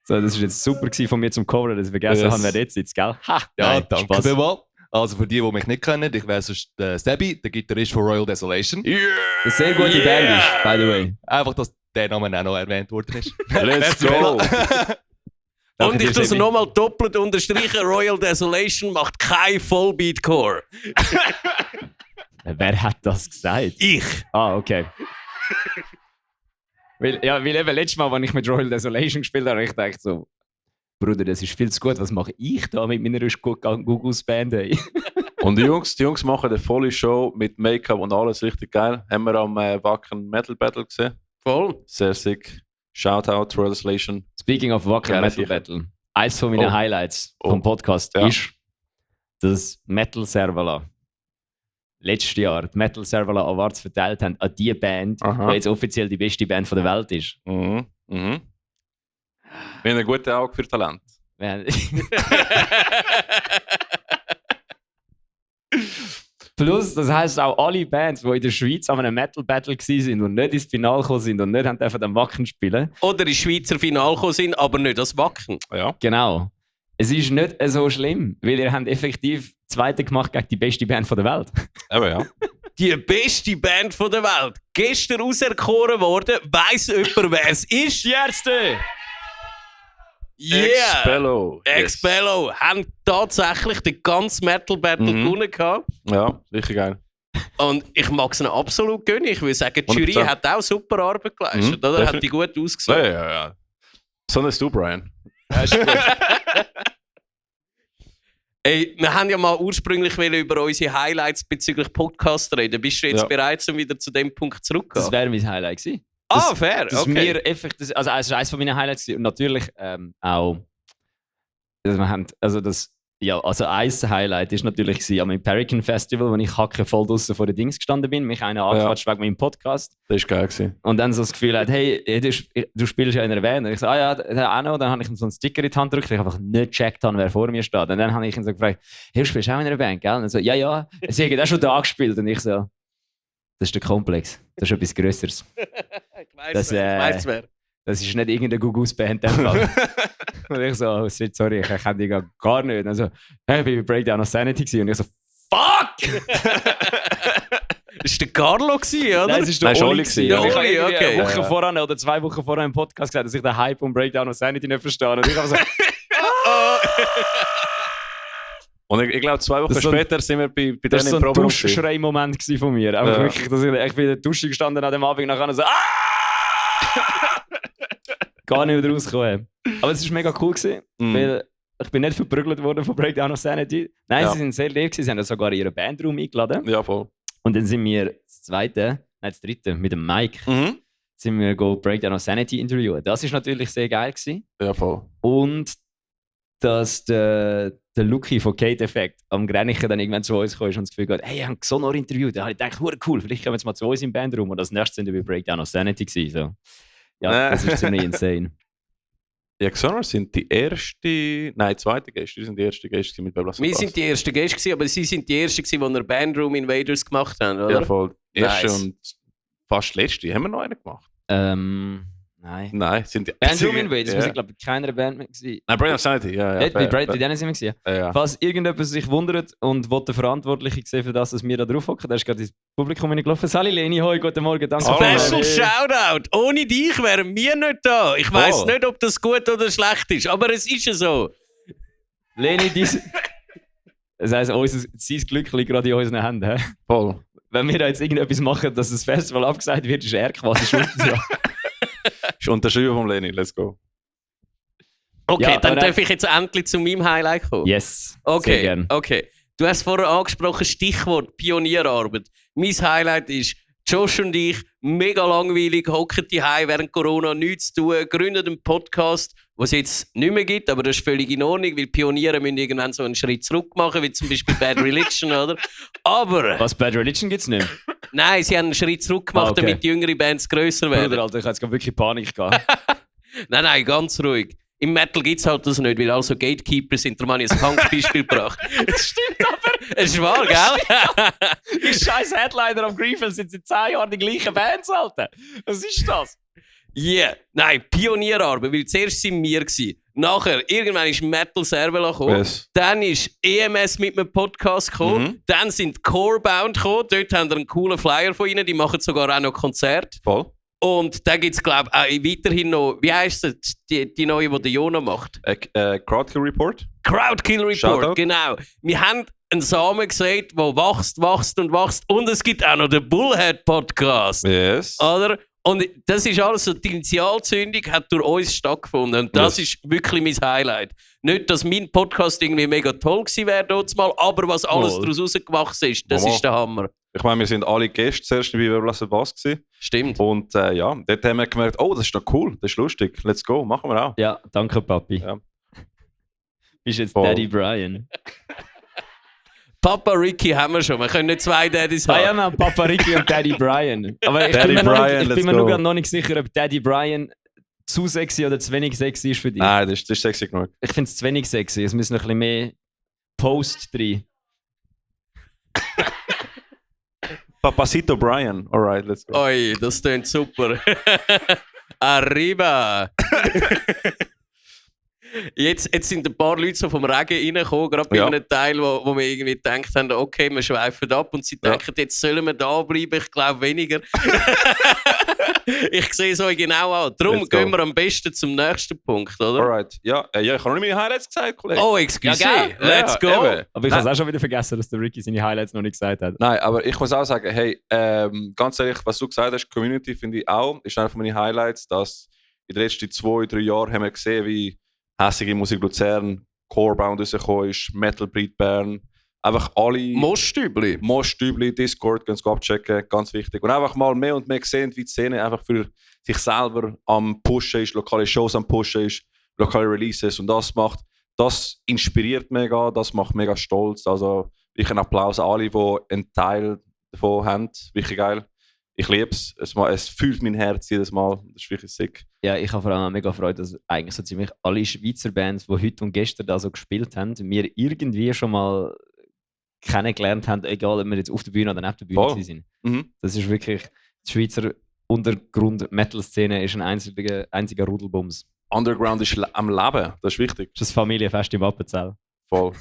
Speaker 1: So, das war jetzt super gewesen von mir zum Cover, dass ich vergessen
Speaker 3: Yes.
Speaker 1: habe, wer jetzt sitzt, gell? Ha,
Speaker 4: Ja,
Speaker 1: nein,
Speaker 4: danke
Speaker 1: Spaß.
Speaker 4: vielmals. Also für die mich nicht kennen, ich wäre sonst Sebi, der Gitarrist von Royal Desolation.
Speaker 1: Das eine sehr gute Band ist, by the way.
Speaker 4: Einfach, dass der Name auch noch erwähnt worden ist.
Speaker 3: Let's go!
Speaker 4: Danke
Speaker 2: Und ich
Speaker 4: dir,
Speaker 2: das
Speaker 4: Sebi.
Speaker 2: nochmal doppelt unterstreichen, Royal Desolation macht kein Vollbeatcore.
Speaker 1: Wer hat das gesagt?
Speaker 2: Ich.
Speaker 1: Ah, okay. weil eben letztes Mal, als ich mit Royal Desolation gespielt habe, ich dachte so, Bruder, das ist viel zu gut, was mache ich da mit meiner Gugus Band? Ey?
Speaker 3: Und die Jungs machen eine volle Show mit Make-up und alles richtig geil. Haben wir am Wacken Metal Battle gesehen.
Speaker 2: Voll.
Speaker 3: Sehr sick. Shoutout, Translation.
Speaker 1: Speaking of Wacken
Speaker 3: Ja,
Speaker 1: Metal
Speaker 3: sicher.
Speaker 1: Battle, eins von meinen
Speaker 3: Oh.
Speaker 1: Highlights
Speaker 3: Oh.
Speaker 1: vom Podcast
Speaker 3: Ja.
Speaker 1: ist das Metal Servala. Letztes Jahr die Metal Servala Awards verteilt haben an die Band,
Speaker 3: Aha.
Speaker 1: die jetzt offiziell die beste Band der Welt ist.
Speaker 3: Mhm. Mhm. Wir haben ein gutes Auge für Talent.
Speaker 1: Wir haben- Plus, das heisst auch alle Bands, die in der Schweiz an einem Metal Battle waren und nicht ins Finale gekommen sind und nicht haben dürfen am Wacken spielen.
Speaker 2: Oder ins Schweizer Finale gekommen sind, aber nicht das Wacken.
Speaker 3: Ja.
Speaker 1: Genau. Es ist nicht so schlimm, weil ihr habt effektiv Zweite gemacht gegen die beste Band der Welt.
Speaker 3: Eben ja.
Speaker 2: Die beste Band der Welt. Gestern auserkoren worden. Weiss jemand, wer es ist?
Speaker 1: Die Ärzte!
Speaker 2: Yeah!
Speaker 3: Expello.
Speaker 2: Expello haben tatsächlich den ganzen Metal Battle gewonnen gehabt.
Speaker 3: Ja, richtig geil.
Speaker 2: Und ich mag es ihnen absolut gönnen. Ich würde sagen, die Jury
Speaker 3: 100%.
Speaker 2: hat auch super Arbeit geleistet.
Speaker 3: Mhm,
Speaker 2: Oder? Hat die gut
Speaker 3: Ja,
Speaker 2: ausgesehen.
Speaker 3: ja. Besonders du, Brian.
Speaker 2: Ey, wir haben ja mal ursprünglich über unsere Highlights bezüglich Podcast reden. Bist du jetzt
Speaker 3: Ja.
Speaker 2: bereit, um wieder zu dem Punkt
Speaker 1: Das
Speaker 2: zurückzukommen?
Speaker 1: wäre mein Highlight gewesen.
Speaker 2: Ah, fair.
Speaker 1: Das
Speaker 2: Okay.
Speaker 1: mir effektiv, also es ist eines von meinen Highlights gewesen. Und natürlich auch, dass wir haben, also das, ja, also ein Highlight ist natürlich gewesen, am Imperican Festival, wo ich hacke voll draussen vor den Dings gestanden bin, mich einer angequatscht wegen meinem Podcast
Speaker 3: Das war geil gewesen.
Speaker 1: und dann so das Gefühl hat, hey, du spielst ja in einer Band. Und ich so, ah ja, der auch noch. Dann habe ich ihm so einen Sticker in die Hand gedrückt, weil ich einfach nicht gecheckt habe, wer vor mir steht. Und dann habe ich ihn so gefragt, hey, du spielst auch in einer Band, gell? Und er so, ja, sie haben auch schon da gespielt. Und ich so, das ist der Komplex, das ist etwas Größeres.
Speaker 2: Ich weiss
Speaker 1: Das,
Speaker 2: wer, ich weiss wer.
Speaker 1: Das ist nicht irgendeine Gugus-Band. Und ich so, oh, shit, sorry, ich kenne die gar nicht. Also, hey, ich war bei Breakdown of Sanity gewesen. Und ich so, fuck!
Speaker 2: Das war der Carlo, oder?
Speaker 1: Nein, es war
Speaker 3: Nein,
Speaker 1: der Oli.
Speaker 3: Oli
Speaker 1: gewesen.
Speaker 3: gewesen.
Speaker 1: Und ich habe
Speaker 2: Oli,
Speaker 1: irgendwie
Speaker 2: okay.
Speaker 1: eine Woche
Speaker 3: Ja.
Speaker 1: voran oder 2 Wochen vorher im Podcast gesagt, dass ich den Hype um Breakdown of Sanity nicht verstehe. Und ich habe so,
Speaker 3: Und ich glaube, 2 Wochen
Speaker 1: Das ist so ein-
Speaker 3: später sind wir bei
Speaker 1: das
Speaker 3: denen
Speaker 1: war so
Speaker 3: im
Speaker 1: ein
Speaker 3: Programm.
Speaker 1: Duschschrei-Moment gewesen von mir. Einfach
Speaker 3: Ja.
Speaker 1: wirklich, dass ich bin in der Dusche gestanden an dem Abend nachher so, gar nicht wieder rausgekommen. Aber es war mega cool gewesen,
Speaker 3: Mhm.
Speaker 1: weil ich bin nicht verprügelt worden von Breakdown of Sanity. Nein,
Speaker 3: Ja.
Speaker 1: sie sind sehr lieb gewesen, sie haben sogar ihren Bandraum eingeladen.
Speaker 3: Ja, voll.
Speaker 1: Und dann sind wir das dritte, mit dem Mike,
Speaker 3: Mhm.
Speaker 1: sind wir Breakdown of Sanity interviewen. Das ist natürlich sehr geil gewesen.
Speaker 3: Ja, voll.
Speaker 1: Und dass der Luki von Kate Effect am Grenichen dann irgendwann zu uns kam und das Gefühl gehabt, hey, ich habe so noch interviewt. Da habe ich gedacht, hure cool, vielleicht kommen wir jetzt mal zu uns im Bandraum. Und das nächste sind wir bei Breakdown of Sanity gewesen. So. Ja, das ist ziemlich insane.
Speaker 3: Die Exoners sind die erste, nein, zweite Gäste. Die sind die erste Gäste mit Beblas.
Speaker 2: Wir sind die ersten Gäste, gewesen, aber sie sind die ersten, gewesen, die eine Bandroom Invaders gemacht haben, oder?
Speaker 3: Ja, voll. Erste
Speaker 2: Nice.
Speaker 3: und fast letzte. Haben wir noch einen gemacht?
Speaker 1: Nein.
Speaker 3: Nein, sind die
Speaker 1: Bandroom
Speaker 3: einzigen-
Speaker 1: Invaders,
Speaker 3: ja.
Speaker 1: wir sind glaube ich keiner Band mehr gewesen.
Speaker 3: Nein, Brian of Sanity, ja.
Speaker 1: Bei denen sind wir gewesen.
Speaker 3: Ja.
Speaker 1: Falls irgendjemand sich wundert und will den Verantwortlichen sehen für das, dass wir da drauf hocken, der ist gerade ins Publikum gelaufen. Sally Leni, hoi, guten Morgen, danke.
Speaker 3: Hallo.
Speaker 2: Special Shoutout! Ohne dich wären wir nicht da. Ich weiss
Speaker 3: Voll.
Speaker 2: nicht, ob das gut oder schlecht ist, aber es ist ja so.
Speaker 1: Leni, das heisst, sein Glück liegt gerade in unseren Händen. He?
Speaker 3: Voll.
Speaker 1: Wenn wir da jetzt irgendetwas machen, dass das Festival abgesagt wird, ist er quasi schuld. Ja.
Speaker 3: Ist unterschrieben vom Leni, let's go.
Speaker 2: Okay,
Speaker 1: Ja,
Speaker 2: dann
Speaker 1: aber
Speaker 2: darf ich jetzt endlich zu meinem Highlight kommen.
Speaker 1: Yes, sehr
Speaker 2: Okay,
Speaker 1: gern.
Speaker 2: okay. Du hast vorher angesprochen, Stichwort Pionierarbeit. Mein Highlight ist, Josh und ich, mega langweilig, hocken daheim während Corona, nichts zu tun, gründen einen Podcast, den es jetzt nicht mehr gibt, aber das ist völlig in Ordnung, weil Pioniere müssen irgendwann so einen Schritt zurück machen, wie zum Beispiel Bad Religion, oder? Aber,
Speaker 1: Was, Bad Religion gibt es nicht?
Speaker 2: nein, sie haben einen Schritt zurück gemacht,
Speaker 1: Okay.
Speaker 2: damit die jüngeren Bands grösser werden.
Speaker 1: Bruder, Alter, ich habe jetzt gerade wirklich Panik gehabt.
Speaker 2: Nein, ganz ruhig. Im Metal gibt es halt das nicht, weil also Gatekeeper sind. Darum habe ich ein Punk-Beispiel gebracht.
Speaker 1: Das stimmt aber.
Speaker 2: Es ist wahr, gell?
Speaker 1: Die scheiß Headliner am Griefel sind seit 10 Jahren die gleichen Bands, Alter. Was ist das?
Speaker 2: Yeah. Nein, Pionierarbeit, weil zuerst sind wir gewesen. Nachher, irgendwann ist Metal Servola gekommen.
Speaker 3: Yes.
Speaker 2: Dann ist EMS mit einem Podcast gekommen. Dann sind Corebound gekommen. Dort haben wir einen coolen Flyer von ihnen. Die machen sogar auch noch Konzerte.
Speaker 3: Voll.
Speaker 2: Und dann gibt es, glaube ich, auch weiterhin noch, wie heisst es, die neue, die der Jona macht?
Speaker 3: Crowdkill Report.
Speaker 2: Crowdkill Report,
Speaker 3: Shoutout.
Speaker 2: genau. Wir haben einen Samen gesät, der wächst und wächst. Und es gibt auch noch den Bullhead Podcast.
Speaker 3: Yes.
Speaker 2: Oder? Und das ist alles so, die Initialzündung hat durch uns stattgefunden. Und das ist wirklich mein Highlight. Nicht, dass mein Podcast irgendwie mega toll gewesen wäre, dort mal, aber was alles
Speaker 1: Wohl.
Speaker 2: daraus rausgewachsen ist, das ist der Hammer.
Speaker 3: Ich meine, wir sind alle Gäste zuerst bei Wer lassen was gewesen.
Speaker 2: Stimmt.
Speaker 3: Und ja, dort haben wir gemerkt, oh, das ist doch cool, das ist lustig, let's go, machen wir auch.
Speaker 1: Ja, danke, Papi.
Speaker 3: Ja.
Speaker 1: Bist jetzt
Speaker 3: Voll.
Speaker 1: Daddy Brian.
Speaker 2: Papa Ricky haben wir schon. Wir können nicht zwei Daddys
Speaker 1: Ah ja,
Speaker 2: haben.
Speaker 1: man, Papa Ricky und Daddy Brian. Aber ich
Speaker 3: Daddy
Speaker 1: bin mir,
Speaker 3: Brian,
Speaker 1: ich
Speaker 3: let's
Speaker 1: bin mir
Speaker 3: go.
Speaker 1: nur grad noch nicht sicher, ob Daddy Brian zu sexy oder zu wenig sexy ist für dich.
Speaker 3: Nein, das ist sexy genug.
Speaker 1: Ich finde es zu wenig sexy. Es müssen noch ein bisschen mehr Post drin.
Speaker 3: Papacito Brian, alright, let's go.
Speaker 2: Oi, das klingt super. Arriba! Jetzt sind ein paar Leute so vom Regen reingekommen, gerade bei
Speaker 3: Ja.
Speaker 2: einem Teil, wo wir irgendwie gedacht haben, okay, wir schweifen ab und sie denken, jetzt sollen wir da bleiben, ich glaube weniger. Ich sehe es euch genau an. Darum
Speaker 3: Let's go.
Speaker 2: gehen wir am besten zum nächsten Punkt, oder?
Speaker 3: Alright, ja, ich habe noch nicht meine Highlights gesagt, Kollege.
Speaker 2: Oh, excuse,
Speaker 1: Ja, gell?
Speaker 2: let's go!
Speaker 3: eben.
Speaker 1: Aber ich habe es auch schon wieder vergessen, dass der Ricky seine Highlights noch nicht gesagt hat.
Speaker 3: Nein, aber ich muss auch sagen, hey, ganz ehrlich, was du gesagt hast, Community finde ich auch, ist einer von meinen Highlights, dass in den letzten 2-3 Jahren haben wir gesehen, wie hässige Musik Luzern, Corebound rausgekommen ist, Metal Breed Bern, einfach alle
Speaker 2: Mostübli.
Speaker 3: Mostübli, Discord, können Sie abchecken, ganz wichtig. Und einfach mal mehr und mehr sehen, wie die Szene einfach für sich selber am Pushen ist, lokale Shows am Pushen ist, lokale Releases und das inspiriert mega, das macht mega stolz. Also wirklich ein Applaus an alle, die einen Teil davon haben, wirklich geil. Ich liebe es, es fühlt mein Herz jedes Mal, das ist wirklich sick.
Speaker 1: Ja, ich habe vor allem mega Freude, dass eigentlich so ziemlich alle Schweizer Bands, die heute und gestern da so gespielt haben, wir irgendwie schon mal kennengelernt haben, egal ob wir jetzt auf der Bühne oder neben der Bühne
Speaker 3: Voll.
Speaker 1: gewesen sind.
Speaker 3: Mhm.
Speaker 1: Das ist wirklich, die Schweizer Untergrund-Metal-Szene ist ein einziger Rudelbums.
Speaker 3: Underground ist am Leben, das ist wichtig.
Speaker 1: Das ist das Familienfest im Appenzell.
Speaker 3: Voll.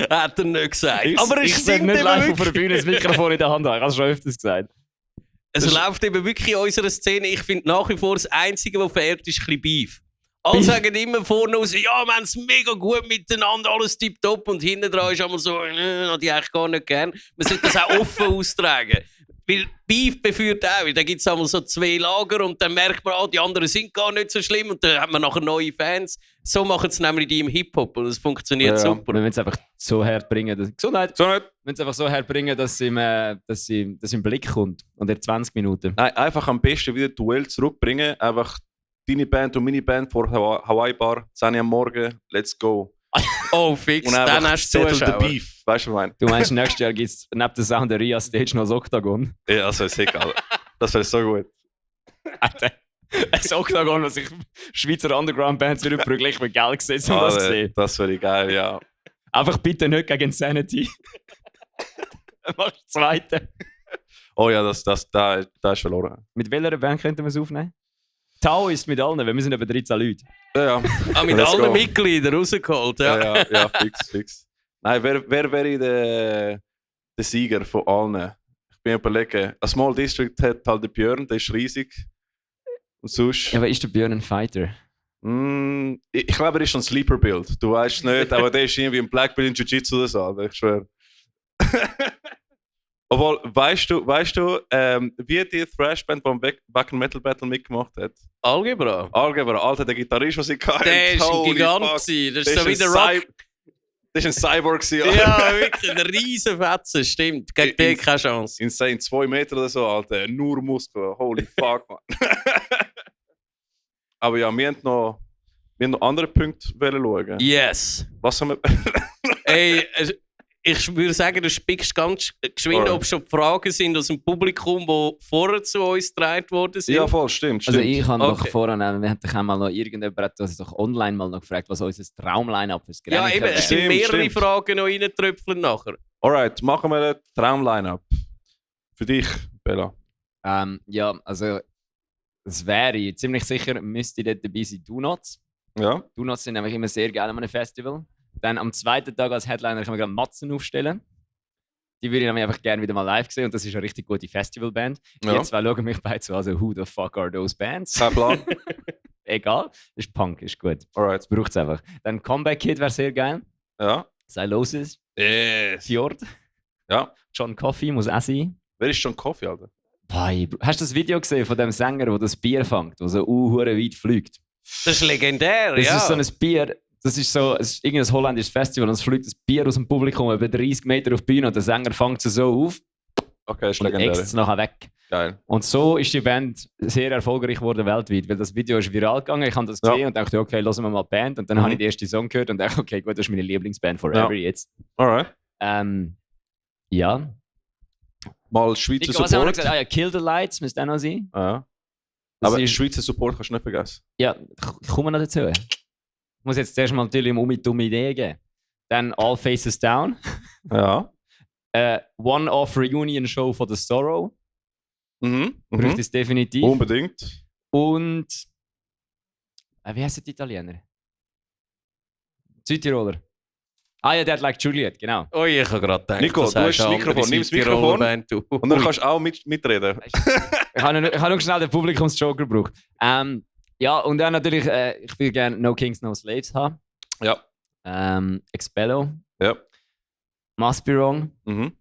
Speaker 2: Hat er nicht gesagt. Aber es
Speaker 1: ich
Speaker 2: stimmt
Speaker 1: bin nicht
Speaker 2: eben
Speaker 1: live auf
Speaker 2: wirklich.
Speaker 1: der Bühne das Mikrofon in der Hand haben. Ich habe es schon öfters gesagt.
Speaker 2: Es läuft eben wirklich in unserer Szene. Ich finde nach wie vor das Einzige, was verehrt ist, ein bisschen Beef. Alle sagen immer vorne raus, ja, wir haben es mega gut miteinander, alles tipptopp. Und hinten dran ist einmal so, habe ich eigentlich gar nicht gern. Man sollte das auch offen austragen. Weil Beef beführt auch, weil da gibt es einmal so 2 Lager und dann merkt man, die anderen sind gar nicht so schlimm und dann hat man nachher neue Fans. So machen es nämlich die im Hip-Hop und es funktioniert
Speaker 3: Ja.
Speaker 2: super.
Speaker 1: Wir müssen es einfach so herbringen, dass, Gesundheit!
Speaker 3: So nicht?
Speaker 1: Wir müssen es einfach so herbringen, dass es im Blick kommt. Und in 20 Minuten.
Speaker 3: Nein, einfach am besten wieder Duell zurückbringen. Einfach deine Band und meine Band vor Hawaii Bar, 10 Uhr am Morgen, let's go.
Speaker 2: Oh, fix,
Speaker 3: Und
Speaker 2: dann
Speaker 3: einfach
Speaker 2: hast du
Speaker 3: settle the
Speaker 2: Zuschauer.
Speaker 3: beef. Weißt du, was ich meine?
Speaker 1: Du meinst, nächstes Jahr gibt es neben der Sound der Ria Stage noch das Octagon?
Speaker 3: Ja, das wäre sick, Alter. Das wäre so gut.
Speaker 1: Ein Octagon, was sich Schweizer Underground-Bands wieder prügeln. Ich will Geld gesetzt, um das zu sehen.
Speaker 3: Das wäre geil, ja.
Speaker 1: Einfach bitte nicht gegen Insanity. Machst du zweite.
Speaker 3: Oh ja, da ist verloren.
Speaker 1: Mit welcher Band könnten wir es aufnehmen? Tau ist mit allen, weil wir sind etwa 13 Leute.
Speaker 3: Ja, ja.
Speaker 2: Ah, mit
Speaker 3: Let's
Speaker 2: allen
Speaker 3: go.
Speaker 2: Mitgliedern rausgeholt. Ja.
Speaker 3: Ja, fix. Nein, wer wäre der Sieger von allen? Ich bin überlegen. A Small District hat halt den Björn, der ist riesig. Und sonst...
Speaker 1: Ja, aber ist der Björn ein Fighter?
Speaker 3: Ich glaube, er ist ein Sleeper-Build. Du weißt es nicht, aber der ist irgendwie ein Black Belt in Jiu-Jitsu oder so, Alter, ich schwöre. Obwohl, weißt du, wie die Thrash-Band beim Back Metal Battle mitgemacht hat?
Speaker 2: Algebra.
Speaker 3: Algebra, Alter, der Gitarrist, was ich kannte.
Speaker 2: Der war ein
Speaker 3: holy
Speaker 2: Gigant.
Speaker 3: fuck.
Speaker 2: gewesen. Das
Speaker 3: Der
Speaker 2: ist so wie
Speaker 3: ein
Speaker 2: der Rock.
Speaker 3: Das war ein Cyborg. Alter.
Speaker 2: Ja, wirklich, ein riesen Fetzen, stimmt. Gegen den keine Chance.
Speaker 3: Insane, 2 Meter oder so, Alter. Nur Muskeln. Holy fuck, man. Aber ja, wir haben noch andere Punkte schauen.
Speaker 2: Yes.
Speaker 3: Was haben wir...
Speaker 2: Ey, ich würde sagen, du spickst ganz geschwind,
Speaker 3: Alright.
Speaker 2: ob schon Fragen sind aus dem Publikum, die vorher zu uns getragen worden sind.
Speaker 3: Ja, voll, stimmt.
Speaker 1: Also ich habe
Speaker 2: Okay.
Speaker 1: doch vorhin, wir haben doch einmal noch irgendjemand hat uns doch online mal noch gefragt, was unser Traumline-up fürs
Speaker 2: Ja,
Speaker 1: Grenchen
Speaker 2: eben, es sind
Speaker 3: Stimmt,
Speaker 2: mehrere
Speaker 3: stimmt.
Speaker 2: Fragen noch reintröpfeln nachher.
Speaker 3: Alright, machen wir einen Traumline-up. Für dich, Bella.
Speaker 1: Ja, also es wäre ziemlich sicher, müsste dort dabei sein Donuts.
Speaker 3: Ja?
Speaker 1: Donuts sind nämlich immer sehr geil an einem Festival. Dann am zweiten Tag als Headliner können wir gerade Matzen aufstellen. Die würde ich nämlich einfach gerne wieder mal live sehen und das ist eine richtig gute Festivalband.
Speaker 3: Ja.
Speaker 1: Die zwei schauen mich beide so, also who the fuck are those bands?
Speaker 3: Kein Plan.
Speaker 1: Egal, das ist Punk, ist gut.
Speaker 3: Alright.
Speaker 1: Das braucht es einfach. Dann Comeback Kid wäre sehr geil.
Speaker 3: Ja.
Speaker 1: Silosis,
Speaker 3: Yes.
Speaker 1: Fjord,
Speaker 3: Ja.
Speaker 1: John Coffey muss auch sein.
Speaker 3: Wer ist schon Kaffee, Alter?
Speaker 1: Boy, hast du das Video gesehen von dem Sänger, der das Bier fängt, der so hure weit fliegt?
Speaker 2: Das ist legendär,
Speaker 1: Das
Speaker 2: ja.
Speaker 1: ist so ein Bier, das ist so es ist irgendein holländisches Festival und es fliegt das Bier aus dem Publikum über 30 Meter auf die Bühne und der Sänger fängt es so auf
Speaker 3: Okay, ist
Speaker 1: und
Speaker 3: legendär.
Speaker 1: äxt es nachher weg.
Speaker 3: Geil.
Speaker 1: Und so ist die Band sehr erfolgreich geworden weltweit, weil das Video ist viral gegangen. Ich habe das gesehen und dachte, okay, hören wir mal die Band. Und dann habe ich den ersten Song gehört und dachte, okay, gut, das ist meine Lieblingsband forever jetzt.
Speaker 3: Alright.
Speaker 1: Ja.
Speaker 3: Mal Schweizer
Speaker 1: Was haben wir noch
Speaker 3: Support.
Speaker 1: gesagt? Ah ja, Kill the Lights müsste auch noch sein.
Speaker 3: Ja.
Speaker 1: Das
Speaker 3: Aber
Speaker 1: ist,
Speaker 3: Schweizer Support kannst du nicht vergessen.
Speaker 1: ja, ich komme noch dazu. Ich muss jetzt zuerst mal natürlich um dumme Ideen geben. Dann All Faces Down.
Speaker 3: Ja.
Speaker 1: One-Off Reunion Show von The Sorrow.
Speaker 3: Mhm.
Speaker 1: Braucht es definitiv.
Speaker 3: Unbedingt.
Speaker 1: Und. Wie heißt die Italiener? Südtiroler. Ah ja, der hat Like Juliet, genau.
Speaker 2: Oh, ich habe gerade gedacht,
Speaker 3: Nico, du hast das Mikrofon. Nimm das Mikrofon. Und dann kannst du auch mitreden.
Speaker 1: Ich habe nur schnell den Publikumsjoker gebraucht. Ja, und dann natürlich, ich will gerne No Kings, No Slaves haben.
Speaker 3: Ja.
Speaker 1: Expello.
Speaker 3: Ja.
Speaker 1: Must Be Wrong.
Speaker 3: Mhm.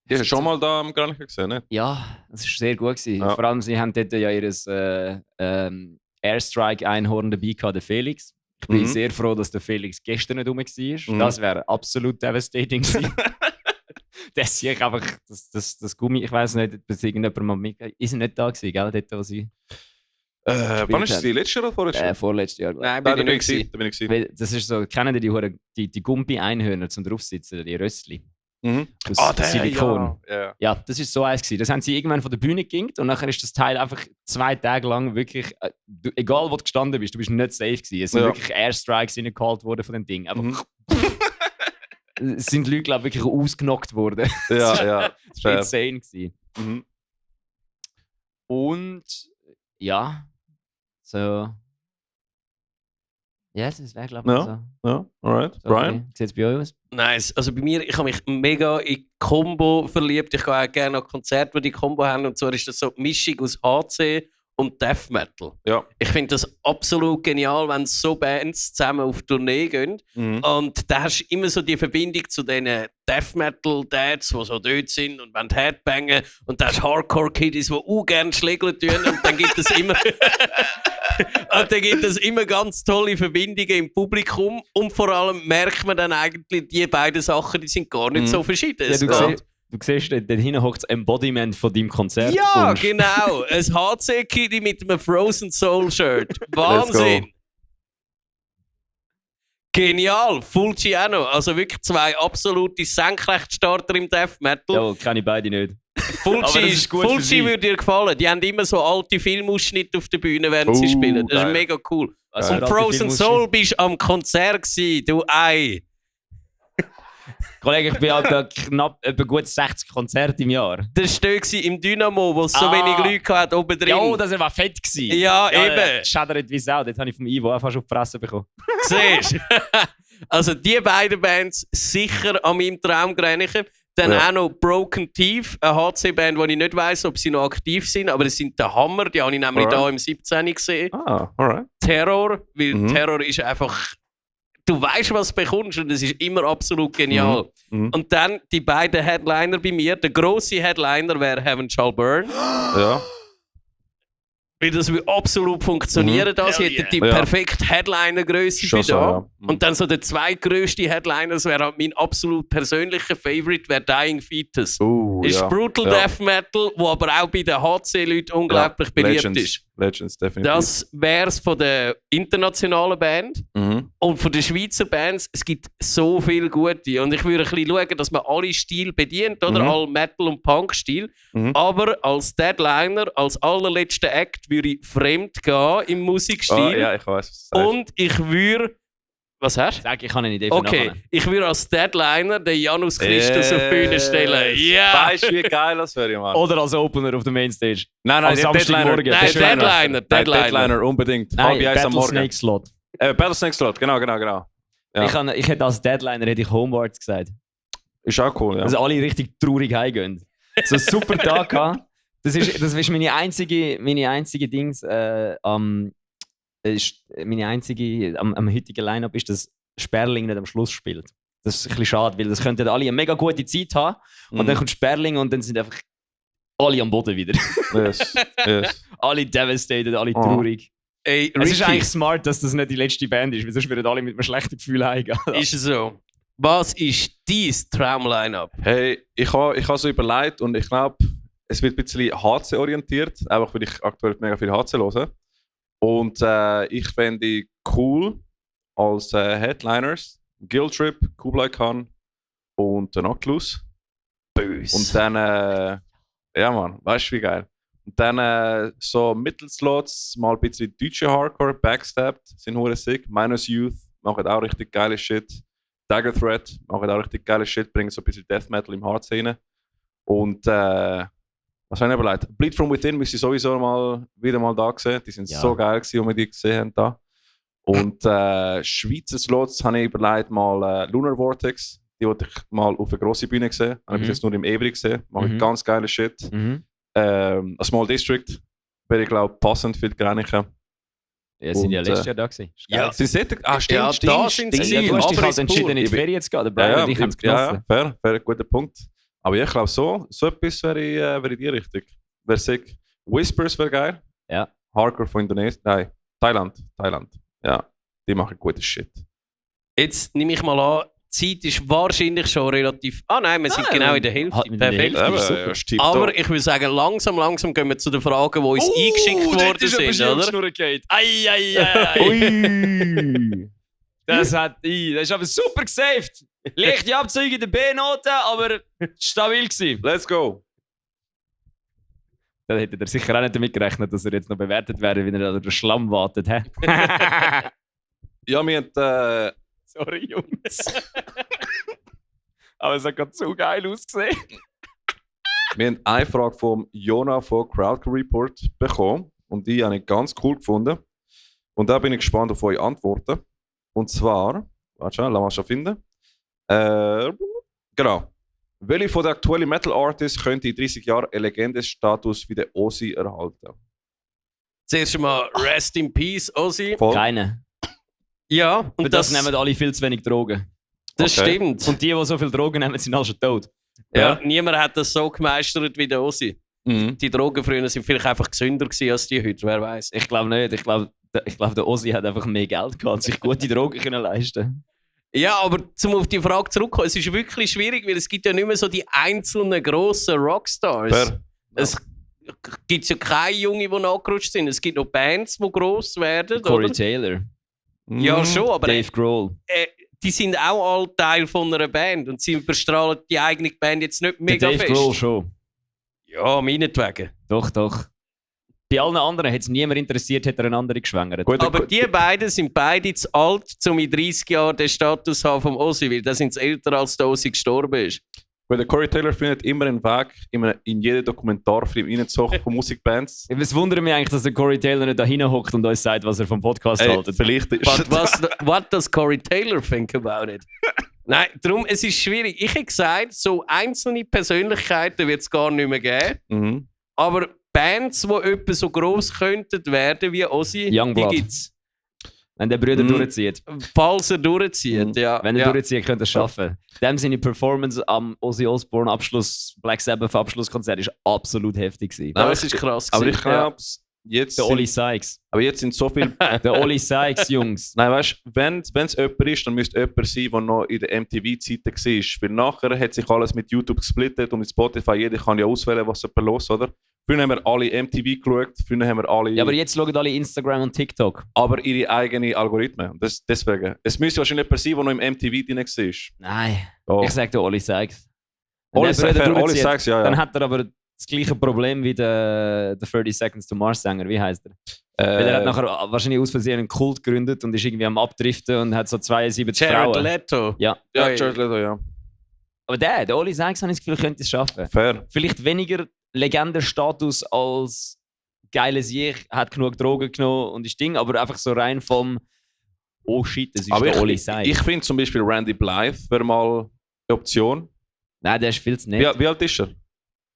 Speaker 3: Die hast du schon mal da am Granichen gesehen, ne?
Speaker 1: Ja, das war sehr gut gewesen.
Speaker 3: Ja.
Speaker 1: Vor allem, sie haben dort ja ihr Airstrike-Einhorn dabei gehabt, der Felix. Ich bin
Speaker 3: Mhm.
Speaker 1: sehr froh, dass der Felix gestern nicht rum war.
Speaker 3: Mhm.
Speaker 1: Das wäre absolut devastating gewesen. Das sehe ich einfach, das Gummi, ich weiß nicht, ob es irgendjemand mal mit. Ist er nicht da gewesen, gell? Dort, wo sie.
Speaker 3: Wann ist sie? Letztes Jahr oder vorletztes Jahr?
Speaker 1: Vorletztes Jahr. glaub ich.
Speaker 2: Nein,
Speaker 3: Da
Speaker 2: bin
Speaker 3: bin
Speaker 2: ich
Speaker 3: ich
Speaker 2: nicht
Speaker 3: gewesen. Da bin ich gewesen.
Speaker 1: Weil das ist so, kennen die Gummi-Einhörner zum draufsitzen, die Rössli?
Speaker 3: Mhm.
Speaker 1: Aus Silikon.
Speaker 3: Ja.
Speaker 1: Ja, das ist so eins gewesen. Das haben sie irgendwann von der Bühne gegingt und nachher ist das Teil einfach 2 Tage lang wirklich, egal wo du gestanden bist, du bist nicht safe gewesen. Es sind
Speaker 3: Ja.
Speaker 1: wirklich Airstrikes reingehalten worden von dem Ding. Aber
Speaker 3: Mhm.
Speaker 1: es sind Leute, glaube ich, wirklich ausgenockt worden.
Speaker 3: Ja, ja.
Speaker 1: Das war
Speaker 3: Fair.
Speaker 1: insane gewesen.
Speaker 3: Mhm.
Speaker 1: Und ja, so. Ja, das wäre, glaube ich,
Speaker 3: Ja.
Speaker 1: so.
Speaker 3: Ja, alright.
Speaker 1: so
Speaker 3: Brian?
Speaker 1: Wie sieht es bei euch aus?
Speaker 2: Nice. Also bei mir, ich habe mich mega in Combo verliebt. Ich gehe auch gerne an Konzerte, die Combo haben. Und zwar ist das so die Mischung aus HC und Death Metal.
Speaker 3: Ja.
Speaker 2: Ich finde das absolut genial, wenn so Bands zusammen auf Tournee gehen.
Speaker 3: Mhm.
Speaker 2: Und da hast du immer so die Verbindung zu den Death Metal Dads, die so dort sind und wollen Headbangen. Und da hast du Hardcore Kiddies, die auch gerne schlägeln tun. Und dann gibt es immer. Und dann gibt es immer ganz tolle Verbindungen im Publikum. Und vor allem merkt man dann eigentlich, die beiden Sachen, die sind gar nicht so verschieden.
Speaker 1: Ja,
Speaker 2: Es
Speaker 1: du,
Speaker 2: geht-
Speaker 1: siehst, dort hinten hockt das Embodiment von deinem Konzert.
Speaker 2: ja,
Speaker 1: Und-
Speaker 2: genau. Ein HC-Kiddy mit einem Frozen Soul-Shirt. Wahnsinn! Genial! Fulciano. Also wirklich 2 absolute Senkrechtstarter im Death Metal.
Speaker 1: Ja, kenne ich beide nicht.
Speaker 2: Fulci,
Speaker 1: Aber das ist gut für
Speaker 2: Fulci
Speaker 1: sie.
Speaker 2: würde dir gefallen. Die haben immer so alte Filmausschnitte auf der Bühne, während sie spielen. Das ist
Speaker 3: geil.
Speaker 2: mega cool.
Speaker 1: Also
Speaker 2: Und
Speaker 1: für alte
Speaker 2: Frozen
Speaker 1: Filmausschnitte-
Speaker 2: Soul bist am Konzert gewesen, du Ei.
Speaker 1: Kollege, ich bin halt knapp etwa gut 60 Konzerte im Jahr.
Speaker 2: Das war dort im Dynamo, wo es so
Speaker 1: Ah.
Speaker 2: wenig Leute hatte, oben drin.
Speaker 1: Ja, das war fett gewesen.
Speaker 2: Ja, eben.
Speaker 1: Schädert wie Sau. Dort habe ich vom Ivo auch fast auf die Fresse bekommen.
Speaker 2: Siehst du? Also die beiden Bands sicher an meinem Traumgrenchen. Dann
Speaker 3: Ja.
Speaker 2: auch noch Broken Teeth, eine HC-Band, wo ich nicht weiss, ob sie noch aktiv sind, aber es sind der Hammer. Die habe ich nämlich
Speaker 3: Alright.
Speaker 2: da im 17. gesehen.
Speaker 3: Ah, alright.
Speaker 2: Terror, weil
Speaker 3: Mhm.
Speaker 2: Terror ist einfach... Du weißt, was du bekommst und es ist immer absolut genial.
Speaker 3: Mhm.
Speaker 2: Und dann die beiden Headliner bei mir. Der grosse Headliner wäre Heaven Shall Burn.
Speaker 3: Ja.
Speaker 2: Weil das würde absolut funktionieren. Da. Sie hätten die
Speaker 3: Ja.
Speaker 2: perfekte Headliner-Größe für
Speaker 3: Schon so,
Speaker 2: da.
Speaker 3: ja.
Speaker 2: Und dann so der zweitgrößte Headliner, das wäre halt mein absolut persönlicher Favorite, wäre Dying Fetus. Ist
Speaker 3: ja.
Speaker 2: Brutal
Speaker 3: Ja.
Speaker 2: Death Metal, wo aber auch bei den HC-Leuten unglaublich beliebt ist.
Speaker 3: Legends, definitiv.
Speaker 2: Das wäre es von der internationalen Band. Und von den Schweizer Bands, es gibt so viele gute. Und ich würde ein bisschen schauen, dass man alle Stile bedient, oder? All Metal- und Punk-Stil. Aber als Deadliner, als allerletzter Act, würde ich fremd gehen im Musikstil.
Speaker 3: Ja, ich weiß, was du sagst.
Speaker 2: Und ich würde... Was hast du?
Speaker 1: Sag, ich habe eine Idee für
Speaker 2: Okay,
Speaker 1: nachher.
Speaker 2: ich würde als Deadliner den Janus Christus auf die Bühne stellen. Ja!
Speaker 3: Weißt du, wie geil das wäre, Mann?
Speaker 1: Oder als Opener auf der Mainstage.
Speaker 3: Nein,
Speaker 1: am
Speaker 3: nicht
Speaker 1: Samstagmorgen.
Speaker 3: Deadliner.
Speaker 2: Nein, Deadliner.
Speaker 3: Nein, Deadliner, unbedingt.
Speaker 1: Nein,
Speaker 3: Halb eins am Morgen.
Speaker 1: Battlesnake Slot.
Speaker 3: Battlesnake Slot, genau. Ja.
Speaker 1: Ich hätte als Deadliner hätte ich Homewards gesagt.
Speaker 3: Ist auch cool, ja.
Speaker 1: Dass alle richtig traurig heimgehen. So einen super Tag gehabt. Das ist meine einzige Dings am heutigen Line-Up ist, dass Sperling nicht am Schluss spielt. Das ist ein bisschen schade, weil das könnten alle eine mega gute Zeit haben und dann kommt Sperling und dann sind einfach alle am Boden wieder.
Speaker 3: Yes.
Speaker 1: Alle devastated, alle traurig.
Speaker 2: Ey,
Speaker 1: Es ist
Speaker 2: Ricky,
Speaker 1: eigentlich smart, dass das nicht die letzte Band ist, weil sonst würden alle mit einem schlechten Gefühl heimgehen.
Speaker 2: ist es so. Was ist dein Traum-Line-Up?
Speaker 3: Hey, ich habe so überlegt und ich glaube, es wird ein bisschen HC-orientiert, einfach weil ich aktuell mega viel HC höre. Und ich fände cool als Headliners Guilt Trip, Kublai Khan und der Oculus.
Speaker 2: Böse.
Speaker 3: Und dann, ja Mann, weißt du wie geil. Und dann so Mittelslots, mal ein bisschen deutsche Hardcore, Backstabbed, sind hure sick. Minus Youth machen auch richtig geile Shit. Dagger Threat machen auch richtig geile Shit, bringen so ein bisschen Death Metal im Hard rein. Und was habe ich überlegt? Bleed From Within müsste ich sowieso wieder mal da sehen. Die sind so geil gewesen, als wir die gesehen haben da. Und Schweizer Slots habe ich überlegt, mal Lunar Vortex. Die wollte ich mal auf eine grosse Bühne sehen. Habe ich bis jetzt nur im Ebri gesehen. Machen ganz geile Shit. A Small District wäre, ich glaube, passend für die Grenichen.
Speaker 1: Ja, sind ja
Speaker 3: Und,
Speaker 1: letztes Jahr da gewesen.
Speaker 2: Ja.
Speaker 3: Sie sind stimmt,
Speaker 2: Ja,
Speaker 3: stimmt,
Speaker 2: da sind
Speaker 3: stimmt.
Speaker 2: sie.
Speaker 1: Ja, du hast dich
Speaker 2: aber
Speaker 1: halt
Speaker 2: ist
Speaker 1: entschieden,
Speaker 2: pur.
Speaker 1: in die Ferien zu gehen. Der Brian und ich haben es genossen.
Speaker 3: Ja, fair, guter Punkt. Aber ich glaube, so etwas wäre in die Richtung. Wäre sick. Whispers wäre geil.
Speaker 1: Ja.
Speaker 3: Hardcore von Indonesien. Nein, Thailand. Ja, die machen gutes Shit.
Speaker 2: Jetzt nehme ich mal an, die Zeit ist wahrscheinlich schon relativ... Ah nein, wir sind genau in der Hälfte.
Speaker 1: Halt mit der
Speaker 2: Perfekt.
Speaker 1: Hälfte.
Speaker 3: Ja,
Speaker 1: super.
Speaker 3: ja, stimmt
Speaker 2: Aber
Speaker 3: doch.
Speaker 2: ich würde sagen, langsam gehen wir zu den Fragen, die uns eingeschickt worden sind, oder?
Speaker 1: Ui! Das ist aber super gesaved. Leichte Abzüge in der B-Note, aber stabil gewesen.
Speaker 3: Let's go.
Speaker 1: Da hätte er sicher auch nicht damit gerechnet, dass er jetzt noch bewertet wäre, wenn er an der Schlamm wartet. Hä?
Speaker 3: Ja, wir haben...
Speaker 1: Sorry, Jungs. Aber es hat gerade so geil ausgesehen.
Speaker 3: Wir haben eine Frage vom Jona von Crowd Report bekommen und die habe ich ganz cool gefunden. Und da bin ich gespannt auf eure Antworten. Und zwar, warte schon, lass mal schon finden. Genau. Welche von den aktuellen Metal Artists könnte in 30 Jahren einen Legendenstatus wie der Ozzy erhalten?
Speaker 2: Zuerst mal Rest in Peace, Ozzy.
Speaker 3: Voll.
Speaker 1: Keine.
Speaker 2: Ja,
Speaker 1: Für
Speaker 2: und
Speaker 1: das nehmen alle viel zu wenig Drogen.
Speaker 2: das
Speaker 3: Okay.
Speaker 2: stimmt.
Speaker 1: Und die so viel Drogen nehmen, sind alle schon tot.
Speaker 2: Ja, niemand hat das so gemeistert wie der Ozzy.
Speaker 3: Mhm.
Speaker 2: Die Drogen früher sind vielleicht einfach gesünder gewesen als die heute, wer weiß.
Speaker 1: Ich glaube nicht. Ich glaube, der Ozzy hat einfach mehr Geld gehabt und sich gute Drogen können leisten.
Speaker 2: Ja, aber zum auf die Frage zurückkommen, es ist wirklich schwierig, weil es gibt ja nicht mehr so die einzelnen grossen Rockstars.
Speaker 3: Fair.
Speaker 2: Es gibt ja keine Jungen, die nachgerutscht sind. Es gibt noch Bands, die gross werden.
Speaker 1: Corey
Speaker 2: Oder?
Speaker 1: Taylor,
Speaker 2: Ja, schon, aber
Speaker 1: Dave Grohl.
Speaker 2: die sind auch alle Teil von einer Band und sie überstrahlen die eigene Band jetzt nicht
Speaker 1: Der
Speaker 2: mega
Speaker 1: Dave
Speaker 2: fest.
Speaker 1: Grohl schon.
Speaker 2: Ja, meinetwegen.
Speaker 1: Doch. Bei allen anderen hätte es niemand interessiert, hätte er eine andere geschwängert.
Speaker 3: Gut,
Speaker 2: Aber die beiden sind beide zu alt, um in 30 Jahren den Status zu haben vom Ozzy, weil die sind älter, als der Ozzy gestorben ist.
Speaker 3: Weil der Corey Taylor findet immer einen Weg, in jeden Dokumentarfilm reinzuhocken von Musikbands.
Speaker 1: Es wundert mich eigentlich, dass der Corey Taylor nicht da hinhockt und uns sagt, was er vom Podcast haltet.
Speaker 3: Vielleicht ist
Speaker 2: What does Corey Taylor think about it? Nein, darum, es ist schwierig. Ich hätte gesagt, so einzelne Persönlichkeiten wird es gar nicht mehr geben.
Speaker 3: Mhm.
Speaker 2: Aber Bands, die etwa so gross könnten werden wie Ozzy, die
Speaker 1: Youngblood.
Speaker 2: gibt es.
Speaker 1: Wenn der Brüder durchzieht.
Speaker 2: Falls er durchzieht, ja.
Speaker 1: Wenn er
Speaker 2: ja.
Speaker 1: durchzieht, könnte er es schaffen. Dem seine Performance am Ozzy Osbourne Abschluss, Black Sabbath Abschlusskonzert ist absolut heftig gewesen.
Speaker 2: Nein, es ist krass.
Speaker 3: Aber ich
Speaker 2: gewesen, ja.
Speaker 3: glaube, jetzt
Speaker 1: Der Oli Sykes.
Speaker 3: aber jetzt sind so viele.
Speaker 1: Der Oli Sykes, Jungs.
Speaker 3: Nein, weißt du, wenn es jemand ist, dann müsste jemand sein, der noch in der MTV-Zeiten war. Weil nachher hat sich alles mit YouTube gesplittet und mit Spotify. Jeder kann ja auswählen, was jemand los, oder? Früher haben wir alle MTV geschaut, früher haben wir alle.
Speaker 1: Ja, aber jetzt schauen alle Instagram und TikTok.
Speaker 3: aber ihre eigenen Algorithmen. Und deswegen. Es müsste wahrscheinlich jemand sein, der noch im MTV drin war.
Speaker 1: Nein.
Speaker 3: Oh.
Speaker 1: Ich sage der Oli Sykes.
Speaker 3: Oli
Speaker 1: Wenn jemand
Speaker 3: Oli
Speaker 1: durchzieht,
Speaker 3: Sykes, ja.
Speaker 1: Dann hat er aber das gleiche Problem wie der 30 Seconds to Mars Sänger. Wie heißt er? Weil er hat nachher wahrscheinlich aus Versehen einen Kult gegründet und ist irgendwie am Abdriften und hat so 72
Speaker 2: Jared
Speaker 1: Frauen.
Speaker 2: Leto.
Speaker 1: Ja.
Speaker 3: Ja,
Speaker 2: Ja,
Speaker 3: Jared Leto, ja.
Speaker 1: Aber der Oli Sykes, habe ich das Gefühl, könnte es schaffen.
Speaker 3: Fair.
Speaker 1: Vielleicht weniger Legendenstatus als geiles Ich, hat genug Drogen genommen und ist Ding, aber einfach so rein vom oh shit, das ist
Speaker 3: Aber
Speaker 1: der Oli
Speaker 3: ich
Speaker 1: Sykes.
Speaker 3: finde zum Beispiel Randy Blythe wäre mal eine Option.
Speaker 1: Nein, der ist viel zu nett.
Speaker 3: Wie alt ist er?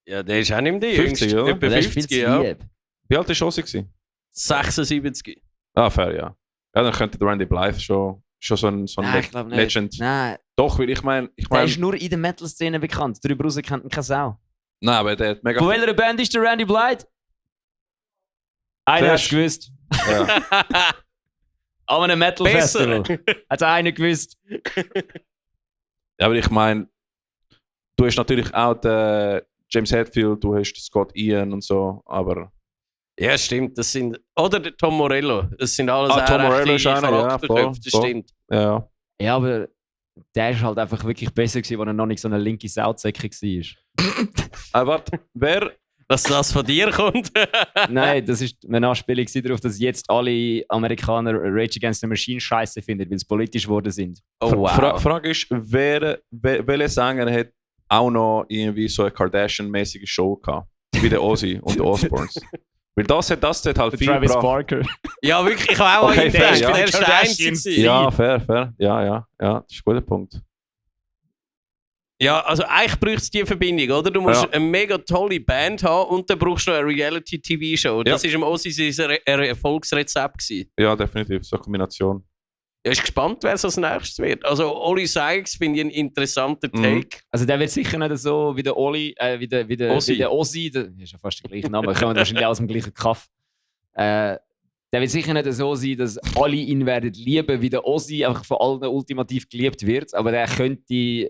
Speaker 2: Ja, der ist auch nicht mehr
Speaker 3: 50,
Speaker 2: jüngste.
Speaker 3: oder?
Speaker 2: Etwa
Speaker 1: der ist viel
Speaker 2: 50,
Speaker 1: zu
Speaker 2: ja.
Speaker 1: lieb.
Speaker 3: Wie alt ist Ossi gewesen?
Speaker 2: 76.
Speaker 3: Ah, fair, ja. Ja, dann könnte der Randy Blythe schon so ein
Speaker 1: Nein, ich glaube nicht.
Speaker 3: Legend.
Speaker 1: Nein,
Speaker 3: Doch, weil ich meine,
Speaker 1: der ist nur in der Metal-Szene bekannt. Darüber raus kennt ihn keine Sau.
Speaker 3: nein, aber der hat mega
Speaker 1: Von welcher Band ist der Randy Blythe? Einer hat es gewusst.
Speaker 3: Ja.
Speaker 1: An einem Metal-Festival. Hat einer gewusst.
Speaker 3: Ja, aber ich meine, du hast natürlich auch den James Hetfield, du hast Scott Ian und so, aber
Speaker 2: Ja, stimmt. Das sind, oder der Tom Morello. Das sind alles
Speaker 3: Ah,
Speaker 2: auch
Speaker 3: Tom Morello
Speaker 2: rechte
Speaker 3: ist einer, ja,
Speaker 2: Charakterköpfe,
Speaker 3: voll,
Speaker 2: das
Speaker 3: voll.
Speaker 2: stimmt.
Speaker 3: ja.
Speaker 1: Ja, aber der ist halt einfach wirklich besser gewesen, als er noch nicht so eine linke Sauzecke war.
Speaker 3: Aber warte, wer,
Speaker 2: Dass das von dir kommt.
Speaker 1: Nein, das ist eine Anspielung darauf, dass jetzt alle Amerikaner Rage Against the Machine scheiße finden, weil sie politisch geworden sind.
Speaker 2: Oh, wow.
Speaker 3: Frage ist, welcher Sänger hat auch noch irgendwie so eine Kardashian-mäßige Show gehabt? Wie der Ozzy und die Osbournes. Weil das hat halt viel
Speaker 1: Travis
Speaker 3: gebracht.
Speaker 1: Barker.
Speaker 2: Ja, wirklich, ich habe auch
Speaker 3: Okay,
Speaker 2: einen
Speaker 3: fair,
Speaker 2: gedacht,
Speaker 3: ja.
Speaker 2: der ist der
Speaker 1: Kardashians.
Speaker 2: Einzige.
Speaker 3: Ja, fair. Ja, das ist ein guter Punkt.
Speaker 2: Ja, also eigentlich braucht es die Verbindung, oder? Du musst
Speaker 3: Ja.
Speaker 2: eine mega tolle Band haben und dann brauchst du noch eine Reality-TV-Show. Das war im Ossi sein Erfolgsrezept gewesen.
Speaker 3: Ja, definitiv, so eine Kombination.
Speaker 2: Ja, ist gespannt, wer es als nächstes wird. Also Oli Sykes finde ich einen interessanten Take.
Speaker 1: Also der wird sicher nicht so wie der Oli, wie der Ozzy. Der ist ja fast der gleiche Name, kommen wahrscheinlich aus dem gleichen Kaff. Der wird sicher nicht so sein, dass alle ihn werden lieben, wie der Ozzy einfach von allen ultimativ geliebt wird. Aber der könnte,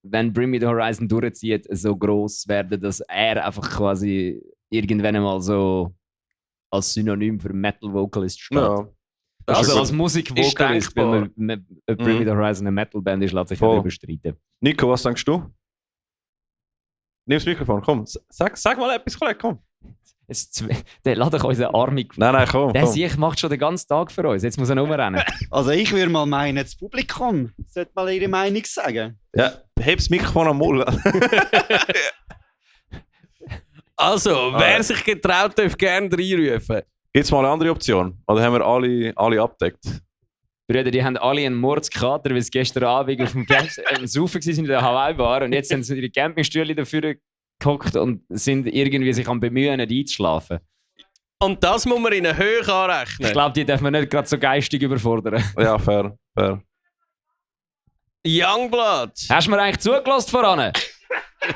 Speaker 1: wenn Bring Me the Horizon durchzieht, so groß werden, dass er einfach quasi irgendwann einmal so als Synonym für Metal Vocalist steht.
Speaker 3: Ja.
Speaker 1: Also
Speaker 3: ist
Speaker 1: als Musikvocalist,
Speaker 2: Ist
Speaker 1: wenn man Bring Me the Horizon eine Metalband ist, lässt sich
Speaker 3: Voll.
Speaker 1: ja überstreiten.
Speaker 3: Nico, was denkst du? Nimm das Mikrofon, komm. Sag mal etwas, Kollege, komm.
Speaker 1: Der lädt doch unseren Armig.
Speaker 3: Nein, komm.
Speaker 1: Der
Speaker 3: komm.
Speaker 1: Sieg macht schon den ganzen Tag für uns. Jetzt muss er rumrennen.
Speaker 5: Also ich würde mal meinen, das Publikum sollte mal ihre Meinung sagen.
Speaker 3: Ja, heb das Mikrofon am Mund.
Speaker 2: Also, wer sich getraut, darf gerne reinrufen.
Speaker 3: Gibt es mal eine andere Option? Oder haben wir alle abdeckt?
Speaker 1: Brüder, die haben alle einen Mordskater, weil sie gestern Abend auf dem Saufen waren in der Hawaii-Bar und jetzt sind sie ihre Campingstühle dafür gehockt und sind irgendwie sich am Bemühen, nicht einzuschlafen.
Speaker 2: Und das muss man in eine Höhe anrechnen.
Speaker 1: Ich glaube, die darf man nicht gerade so geistig überfordern.
Speaker 3: Ja, fair.
Speaker 2: Youngblood.
Speaker 1: Hast du mir eigentlich zugelassen voran? Hast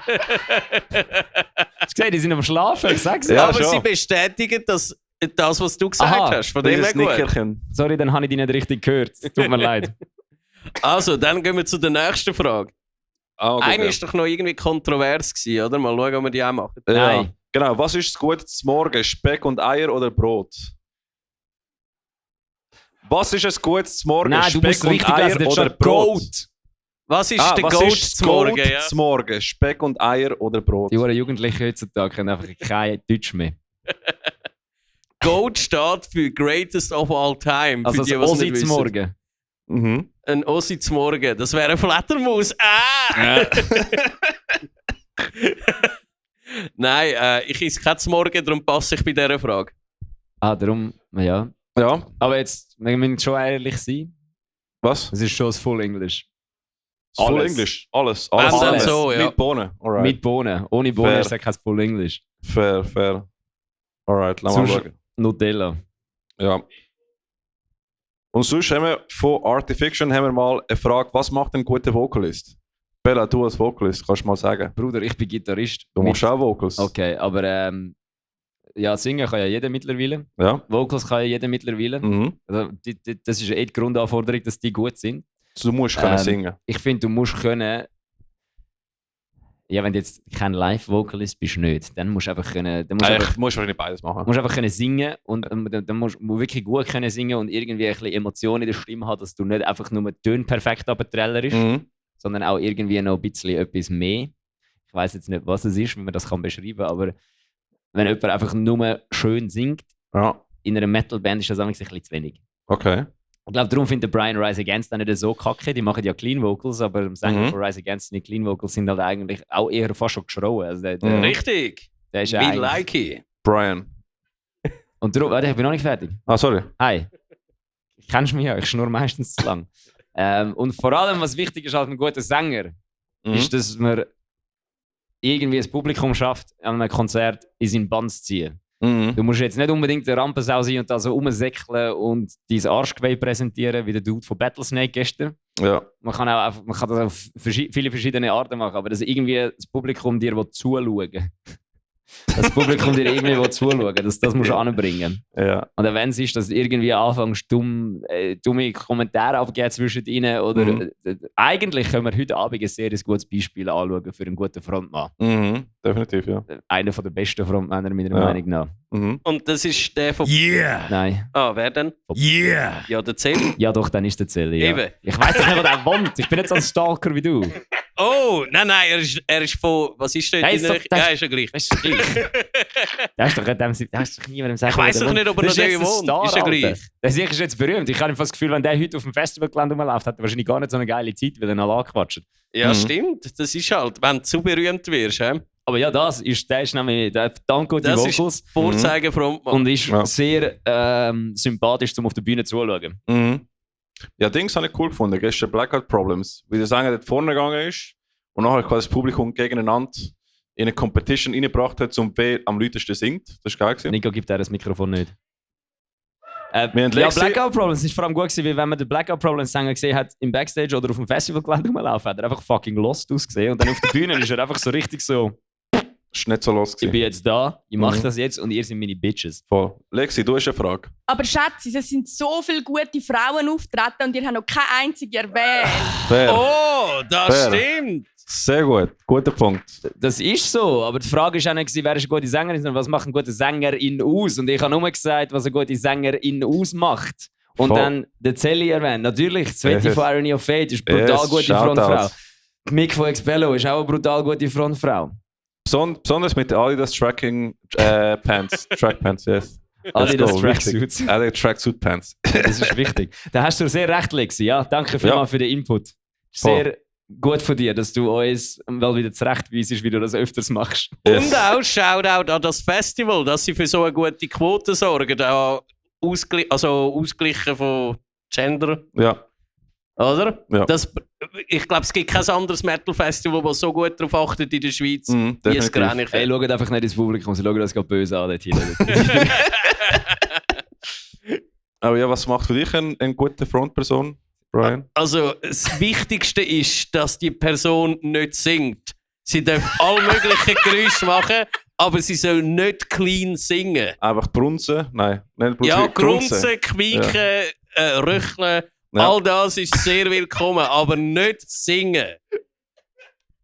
Speaker 1: du gesehen, die sind am Schlafen, ich sag's dir.
Speaker 3: Ja,
Speaker 2: Aber
Speaker 3: schon.
Speaker 2: sie bestätigen, dass das, was du gesagt
Speaker 1: Aha,
Speaker 2: hast, von dem her
Speaker 3: Dieses
Speaker 2: gut.
Speaker 3: Nickerchen.
Speaker 1: Sorry, dann habe ich dich nicht richtig gehört. Tut mir leid.
Speaker 2: Also, dann gehen wir zu der nächsten Frage.
Speaker 3: Ah, gut,
Speaker 2: Eine
Speaker 3: ja.
Speaker 2: ist doch noch irgendwie kontrovers gewesen, oder? Mal schauen, ob wir die auch machen.
Speaker 3: Ja.
Speaker 1: Nein.
Speaker 3: Genau, was ist gut zum Morgen? Speck und Eier oder Brot? Was ist es gut zum Morgen?
Speaker 1: Nein, du
Speaker 3: Speck
Speaker 1: musst
Speaker 3: und
Speaker 1: richtig
Speaker 3: Eier
Speaker 1: lesen. Das
Speaker 3: oder
Speaker 1: steht
Speaker 3: Brot?
Speaker 1: Goat.
Speaker 2: Was ist der
Speaker 3: was
Speaker 2: Goat
Speaker 3: ist
Speaker 2: zum Morgen?
Speaker 3: Goat
Speaker 2: Ja?
Speaker 3: zum Morgen? Speck und Eier oder Brot?
Speaker 1: Die Jugendlichen heutzutage können einfach kein Deutsch mehr.
Speaker 2: Goat steht für Greatest of All Time.
Speaker 1: Also
Speaker 2: für
Speaker 1: das
Speaker 2: die, was
Speaker 1: Ossi
Speaker 2: nicht
Speaker 1: zum
Speaker 2: wissen.
Speaker 1: Morgen.
Speaker 3: Mhm.
Speaker 2: Ein Ossi zum Morgen. Das wäre eine Flattermaus. Ah! Nein, ich esse kein zum Morgen, darum passe ich bei dieser Frage.
Speaker 1: Ah, darum, ja.
Speaker 3: Ja,
Speaker 1: Aber jetzt, wir müssen schon ehrlich sein.
Speaker 3: was?
Speaker 1: Es ist schon das Full English.
Speaker 3: Full
Speaker 1: Alles.
Speaker 3: Englisch. Alles.
Speaker 2: Wenn
Speaker 1: dann
Speaker 3: alles.
Speaker 2: so, ja.
Speaker 3: Mit Bohnen. Alright.
Speaker 1: Mit Bohnen. Ohne Bohnen
Speaker 3: Fair.
Speaker 1: ist es kein Full English.
Speaker 3: Fair. Alright, lass mal
Speaker 1: Sonst-
Speaker 3: schauen.
Speaker 1: Nutella.
Speaker 3: Ja. Und sonst haben wir von Artifiction haben wir mal eine Frage, was macht ein guter Vocalist? Bella, du als Vocalist, kannst du mal sagen.
Speaker 1: Bruder, ich bin Gitarrist.
Speaker 3: Du machst auch Vocals.
Speaker 1: Okay, aber ja, singen kann ja jeder mittlerweile.
Speaker 3: Ja.
Speaker 1: Vocals kann ja jeder mittlerweile.
Speaker 3: Mhm.
Speaker 1: Also, das ist die Grundanforderung, dass die gut sind.
Speaker 3: Du musst können singen.
Speaker 1: Ich finde, du musst können. Ja, wenn du jetzt kein Live-Vocalist bist, nicht. Dann musst du einfach können. Dann musst du
Speaker 3: Eigentlich musst du wahrscheinlich beides machen.
Speaker 1: musst einfach können singen und dann musst du wirklich gut können singen und irgendwie ein bisschen Emotionen in der Stimme haben, dass du nicht einfach nur Töne perfekt abtrellerisch, sondern auch irgendwie noch ein bisschen etwas mehr. Ich weiß jetzt nicht, was es ist, wie man das kann beschreiben kann, aber wenn jemand einfach nur schön singt,
Speaker 3: Ja,
Speaker 1: in einer Metal-Band ist das eigentlich ein bisschen zu wenig.
Speaker 3: okay.
Speaker 1: Ich glaube, darum findet Brian Rise Against auch nicht so kacke. Die machen ja Clean Vocals, aber im Sänger von Rise Against seine Clean Vocals sind halt eigentlich auch eher fast schon geschrauen. Also der
Speaker 2: Richtig.
Speaker 1: ist ja
Speaker 2: We
Speaker 1: eigentlich-
Speaker 2: like it.
Speaker 3: Brian.
Speaker 1: Und darum, warte, ich bin noch nicht fertig.
Speaker 3: Ah, sorry.
Speaker 1: Hi. Kennst du mich ja, ich schnurre meistens zu lang. Und vor allem, was wichtig ist als ein guter Sänger, ist, dass man irgendwie ein Publikum schafft, an einem Konzert in seinen Bann zu ziehen. Du musst jetzt nicht unbedingt eine Rampensau sein und da so rumsäckeln und dein Arschgeweih präsentieren, wie der Dude von Battlesnake gestern.
Speaker 3: Ja.
Speaker 1: Man kann das auf viele verschiedene Arten machen, aber dass irgendwie das Publikum dir zuschauen. Das Publikum dir irgendwie zuschauen, das musst du anbringen.
Speaker 3: Ja.
Speaker 1: Und wenn es ist, dass du irgendwie anfängst, dumme Kommentare abgeben zwischen ihnen, oder eigentlich können wir heute Abend ein sehr gutes Beispiel anschauen für einen guten Frontmann.
Speaker 3: Definitiv, ja.
Speaker 1: Einer der besten Frontmänner meiner
Speaker 3: Ja.
Speaker 1: Meinung nach.
Speaker 2: Und das ist der von...
Speaker 6: Yeah!
Speaker 1: Nein.
Speaker 2: Ah, wer denn?
Speaker 6: Yeah!
Speaker 2: Ja, der Zell.
Speaker 1: Ja doch, dann ist der Zelle. Ja.
Speaker 2: Eben.
Speaker 1: Ich weiß doch nicht, was er wohnt. Ich bin nicht so ein Stalker wie du.
Speaker 2: Oh, nein, er ist von... Was ist denn?
Speaker 1: Nein, ist doch-
Speaker 2: Ja, ist ja gleich.
Speaker 1: Das ist gleich. Das ist doch niemandem sagen.
Speaker 2: Ich weiss
Speaker 1: wo
Speaker 2: doch
Speaker 1: der
Speaker 2: nicht, ob er
Speaker 1: wohnt.
Speaker 2: noch
Speaker 1: Das ist
Speaker 2: dort
Speaker 1: jetzt ein
Speaker 2: wohnt.
Speaker 1: Star,
Speaker 2: Ist ja
Speaker 1: Alter.
Speaker 2: gleich.
Speaker 1: Der sicher ist jetzt berühmt. Ich habe einfach das Gefühl, wenn der heute auf dem Festivalgelände rumläuft, hat er wahrscheinlich gar nicht so eine geile Zeit, weil er noch angequatscht.
Speaker 2: Ja, stimmt. Das ist halt, wenn du zu berühmt wirst. He?
Speaker 1: Aber ja, der ist nämlich der hat verdammt gute
Speaker 2: Das ist
Speaker 1: Vocals
Speaker 2: Vorzeigefrontmann.
Speaker 1: und ist
Speaker 3: Ja.
Speaker 1: sehr sympathisch, um auf der Bühne zuzuschauen.
Speaker 3: Ja, Dings habe ich cool gefunden. Gestern Blackout Problems. Wie der Sänger dort vorne gegangen ist und nachher quasi das Publikum gegeneinander in eine Competition reingebracht hat, wer am lautesten singt. Das ist geil gewesen.
Speaker 1: Nico gibt er das Mikrofon nicht.
Speaker 3: Wir haben
Speaker 1: Ja,
Speaker 3: Lexi-
Speaker 1: Blackout Problems ist vor allem gut gewesen, weil wenn man den Blackout Problems Sänger gesehen hat im Backstage oder auf dem Festivalgelände rumlaufen, hat er einfach fucking lost ausgesehen und dann auf der Bühne ist er einfach so richtig so,
Speaker 3: Ist nicht so los
Speaker 1: ich bin
Speaker 3: gewesen.
Speaker 1: jetzt da, ich mache das jetzt und ihr seid meine Bitches.
Speaker 3: Voll. Lexi, du hast eine Frage.
Speaker 7: Aber Schätze, es sind so viele gute Frauen auftreten und ihr habt noch keine einzige erwähnt.
Speaker 3: Fair.
Speaker 2: Oh, das
Speaker 3: Fair.
Speaker 2: stimmt.
Speaker 3: Sehr gut. Guter Punkt.
Speaker 1: Das ist so, aber die Frage ist auch nicht, wer ist eine gute Sängerin, sondern was macht eine gute Sängerin aus? Und ich habe nur gesagt, was eine gute Sängerin ausmacht. Und
Speaker 3: Voll.
Speaker 1: dann den Zelli erwähnt. Natürlich, Sveti
Speaker 3: Yes.
Speaker 1: von Irony of Fate ist eine brutal
Speaker 3: Yes,
Speaker 1: gute
Speaker 3: Shoutout.
Speaker 1: Frontfrau. Mick von Expello ist auch eine brutal gute Frontfrau.
Speaker 3: Besonders mit den Adidas Tracking Pants. Trackpants, yes.
Speaker 1: Adidas
Speaker 3: go,
Speaker 1: Tracksuits.
Speaker 3: wichtig. Adidas Tracksuit Pants.
Speaker 1: Das ist wichtig. Da hast du sehr recht, Lexi. Ja, danke vielmals für den Input. Sehr gut von dir, dass du uns mal wieder zurechtweisst, wie du das öfters machst.
Speaker 3: Yes.
Speaker 2: Und auch Shoutout an das Festival, dass sie für so eine gute Quote sorgen. Auch ausgleichen von Gender,
Speaker 3: Ja.
Speaker 2: oder?
Speaker 3: Ja.
Speaker 2: Ich glaube, es gibt kein anderes Metal-Festival, das so gut darauf achtet in der Schweiz,
Speaker 3: Mhm,
Speaker 2: wie es
Speaker 3: definitiv.
Speaker 2: Grenich.
Speaker 1: Hey, schaut einfach nicht ins Publikum, sie schauen das gerade böse an. Dort hier.
Speaker 3: Aber ja, was macht für dich eine gute Frontperson, Brian?
Speaker 2: Also, das Wichtigste ist, dass die Person nicht singt. Sie darf alle möglichen Geräusche machen, aber sie soll nicht clean singen.
Speaker 3: Einfach brunzen? Nein, nicht
Speaker 2: Ja, grunzen, quieken, röcheln,
Speaker 3: Ja.
Speaker 2: all das ist sehr willkommen, aber nicht singen.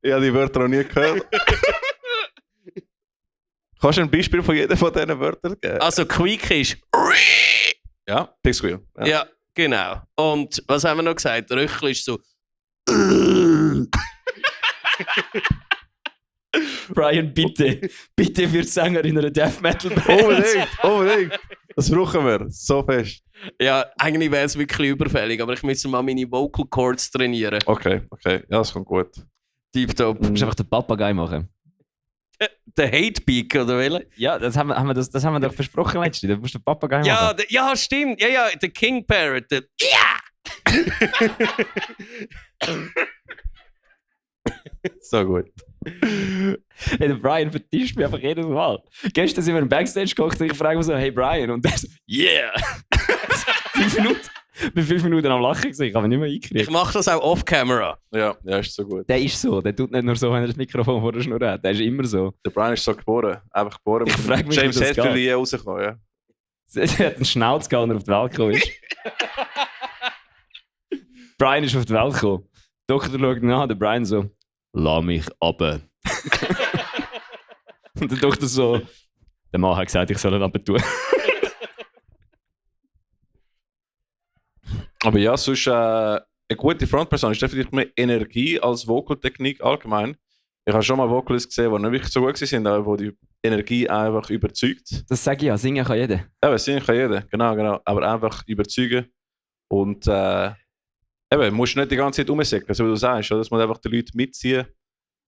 Speaker 3: Ich habe die Wörter noch nie gehört. Kannst du ein Beispiel von jedem von diesen Wörtern geben?
Speaker 2: Also, quieken ist.
Speaker 3: Ja, Pig Squeal. Ja.
Speaker 2: Ja, genau. Und was haben wir noch gesagt? Röcheln ist so.
Speaker 1: Brian, bitte. Bitte für die Sänger in einer Death Metal Band.
Speaker 3: Unbedingt. Das brauchen wir so fest.
Speaker 2: Ja, eigentlich wäre es wirklich überfällig, aber ich müsste mal meine Vocal Cords trainieren.
Speaker 3: Okay. Ja, das kommt gut.
Speaker 2: Tipptopp.
Speaker 1: Du musst einfach den Papagei machen.
Speaker 2: Der Hate-Peak, oder welcher?
Speaker 1: Ja, das haben wir doch versprochen letztens. Du musst den Papagei machen.
Speaker 2: Ja, ja, stimmt. Ja, der King Parrot.
Speaker 3: So gut.
Speaker 1: Hey, der Brian vertischt mich einfach jedes Mal. Gestern sind wir im Backstage gekocht und ich frage mich so, hey Brian, und der so, yeah! bin 5 Minuten am Lachen gewesen, ich habe mich nicht mehr
Speaker 2: Ich
Speaker 1: eingekriegt.
Speaker 2: mache das auch off-camera.
Speaker 3: Ja, ist so gut.
Speaker 1: Der ist so, der tut nicht nur so, wenn er das Mikrofon vor der Schnur hat, der ist immer so.
Speaker 3: Der Brian ist so geboren. Einfach geboren.
Speaker 1: Ich frag mich,
Speaker 3: James
Speaker 1: wie das
Speaker 3: Hetfield
Speaker 1: geht.
Speaker 3: je rausgekommen, ja.
Speaker 1: Er hat einen Schnauz gehabt, als er auf die Welt gekommen ist. Brian ist auf die Welt gekommen. Der Doktor schaut ihn an, der Brian so, lass mich runter. Und der Doktor so, der Mann hat gesagt, ich soll ihn runter tun.
Speaker 3: Aber ja, sonst eine gute Frontperson ist definitiv mehr Energie als Vocaltechnik allgemein. Ich habe schon mal Vocals gesehen, die nicht wirklich so gut sind, aber wo die Energie einfach überzeugt.
Speaker 1: Das sage ich ja, singen kann jeder.
Speaker 3: Eben, singen kann jeder, genau. Aber einfach überzeugen. Und eben, musst nicht die ganze Zeit rumsäckeln, so wie du sagst. Oder? Das muss einfach die Leute mitziehen.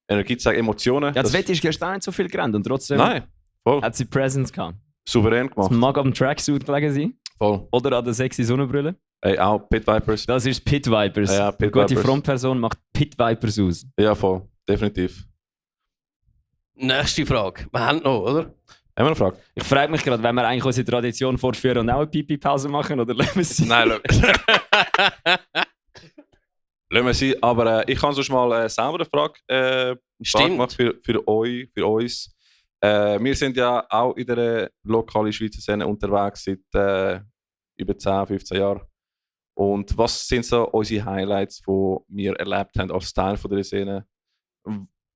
Speaker 3: Energie zeigen, Emotionen.
Speaker 1: Ja, das Wett ist gestern auch nicht so viel gerannt und trotzdem
Speaker 3: Nein, voll.
Speaker 1: hat sie Presence gehabt.
Speaker 3: Souverän
Speaker 1: Das
Speaker 3: gemacht.
Speaker 1: mag am Tracksuit gelegen sein.
Speaker 3: Voll.
Speaker 1: Oder an der sexy Sonnenbrille.
Speaker 3: Ey, auch Pit Vipers.
Speaker 1: Das ist Pit Vipers.
Speaker 3: Ja, Pit
Speaker 1: Eine gute
Speaker 3: Vipers.
Speaker 1: Frontperson macht Pit Vipers aus.
Speaker 3: Ja, voll. Definitiv.
Speaker 2: Nächste Frage. Wir haben noch, oder?
Speaker 3: Haben wir eine Frage?
Speaker 1: Ich frage mich gerade, wenn wir eigentlich unsere Tradition fortführen und auch eine Pipi-Pause machen, oder lassen wir sie?
Speaker 3: Nein, lassen wir sie. Aber ich habe sonst mal selber eine Frage
Speaker 2: Stimmt.
Speaker 3: gemacht für euch, für uns. Wir sind ja auch in der lokalen Schweizer Szene unterwegs seit über 10, 15 Jahren. Und was sind so unsere Highlights, die wir erlebt haben als Teil von der Szene?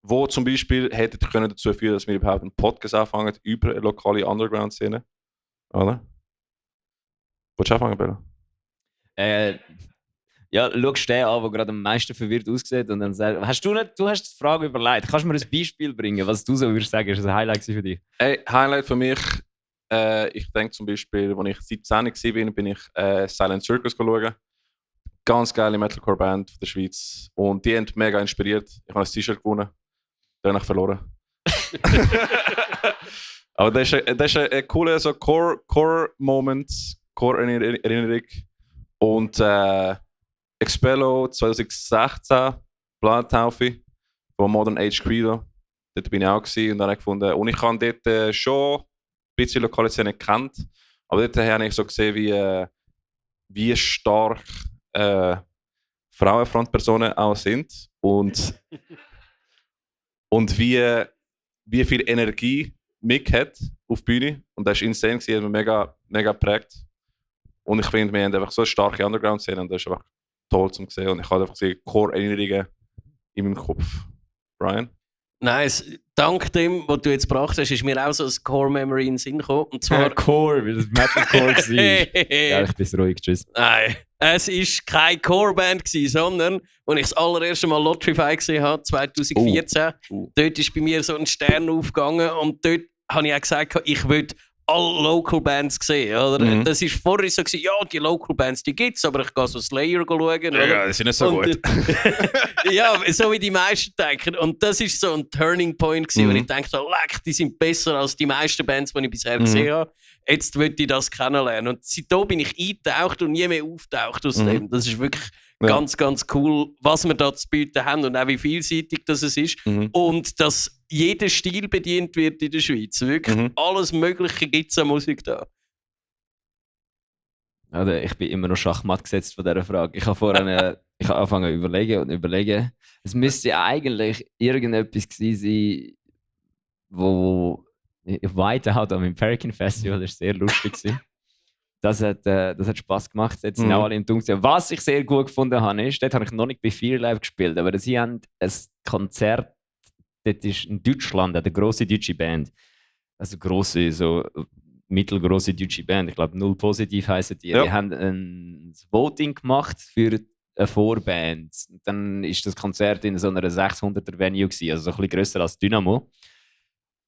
Speaker 3: Wo zum Beispiel hätte können dazu führen, dass wir überhaupt einen Podcast anfangen über eine lokale Underground-Szene? Oder? Willst du anfangen, Bella?
Speaker 1: Ja, schaust den an, der gerade am meisten verwirrt aussieht und dann sagst du hast die Frage überlegt. Kannst du mir ein Beispiel bringen, was du so würdest sagen, ist ein Highlight für dich?
Speaker 3: Hey, Highlight für mich, ich denke zum Beispiel, als ich 17 war, bin ich Silent Circus schauen. Ganz geile Metalcore-Band von der Schweiz. Und die haben mich mega inspiriert. Ich habe ein T-Shirt gewonnen, danach verloren. Aber das ist ein cooler so Core-Moment, Core-Erinnerung. Und Expello 2016, Planetaufe von Modern Age Credo. Dort bin ich auch gewesen und dann habe ich gefunden, und ich habe dort schon ein bisschen lokale Szene gekannt, aber dort habe ich so gesehen, wie stark Frauenfrontpersonen auch sind und wie viel Energie Mick hat auf die Bühne. Und das war insane, hat mich mega, mega geprägt. Und ich finde, wir haben einfach so eine starke Underground-Szene und das ist einfach toll zu sehen. Und ich habe einfach so Core-Erinnerungen in meinem Kopf. Brian?
Speaker 2: Nice. Dank dem, was du jetzt gebracht hast, ist mir auch so ein Core-Memory in den Sinn gekommen. Und zwar...
Speaker 1: Core, weil das Metalcore war. Ja, ich bin ruhig, tschüss.
Speaker 2: Nein, es war keine Core-Band, sondern als ich das allererste Mal Lotrify gesehen habe, 2014, dort ist bei mir so ein Stern aufgegangen und dort habe ich auch gesagt, ich will alle Local Bands sehen. Oder?
Speaker 3: Mhm.
Speaker 2: Das war vorher so, ja, die Local Bands, die gibt es, aber ich gehe so Slayer schauen. Oder?
Speaker 3: die sind nicht so
Speaker 2: Und,
Speaker 3: gut.
Speaker 2: Ja, so wie die meisten denken. Und das war so ein Turning Point, wo ich dachte, leck, die sind besser als die meisten Bands, die ich bisher gesehen habe. Jetzt will ich das kennenlernen. Und seitdem bin ich eingetaucht und nie mehr auftaucht aus dem. Das ist wirklich ganz, ganz cool, was wir da zu bieten haben und auch wie vielseitig das ist. Und dass jeder Stil bedient wird in der Schweiz. Wirklich alles Mögliche gibt es an Musik da.
Speaker 1: Also, ich bin immer noch schachmatt gesetzt von dieser Frage. Ich habe vorhin ich habe angefangen zu überlegen. Es müsste eigentlich irgendetwas gewesen sein, wo Whiteout am American Festival ist sehr lustig war. Das hat Spass gemacht. Jetzt sind auch alle im Dunkeln. Was ich sehr gut gefunden habe, ist, dort habe ich noch nicht bei Fear Live gespielt, aber sie haben ein Konzert, dort ist in Deutschland eine grosse deutsche Band. Also grosse, so mittelgroße deutsche Band. Ich glaube, Null Positiv heissen die.
Speaker 3: Ja.
Speaker 1: Die haben ein Voting gemacht für eine Vorband. Dann ist das Konzert in so einer 600er Venue gewesen, also so ein bisschen grösser als Dynamo.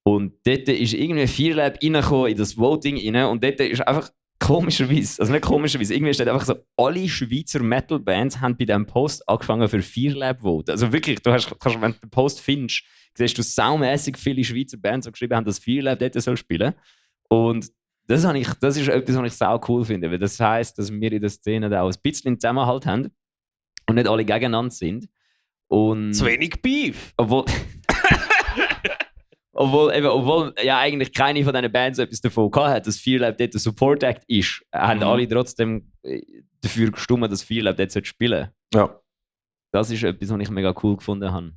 Speaker 1: Und dort ist irgendwie Fear Lab reingekommen in das Voting rein und dort ist einfach komischerweise, also nicht komischerweise, irgendwie steht einfach so, alle Schweizer Metal-Bands haben bei diesem Post angefangen für Fear Lab voten. Also wirklich, kannst, wenn du den Post findest, siehst du saumässig viele Schweizer Bands, die geschrieben haben, dass Fear Lab dort soll spielen. Und das ist etwas, was ich sau cool finde, weil das heisst, dass wir in der Szene da auch ein bisschen einen Zusammenhalt haben und nicht alle gegeneinander sind. Und
Speaker 2: Zu wenig Beef.
Speaker 1: obwohl, Obwohl ja eigentlich keine von diesen Bands etwas davon hatte, dass Fearlab dort ein Support Act ist, haben alle trotzdem dafür gestimmt, dass Fearlab dort spielen sollte.
Speaker 3: Ja.
Speaker 1: Das ist etwas, was ich mega cool gefunden habe.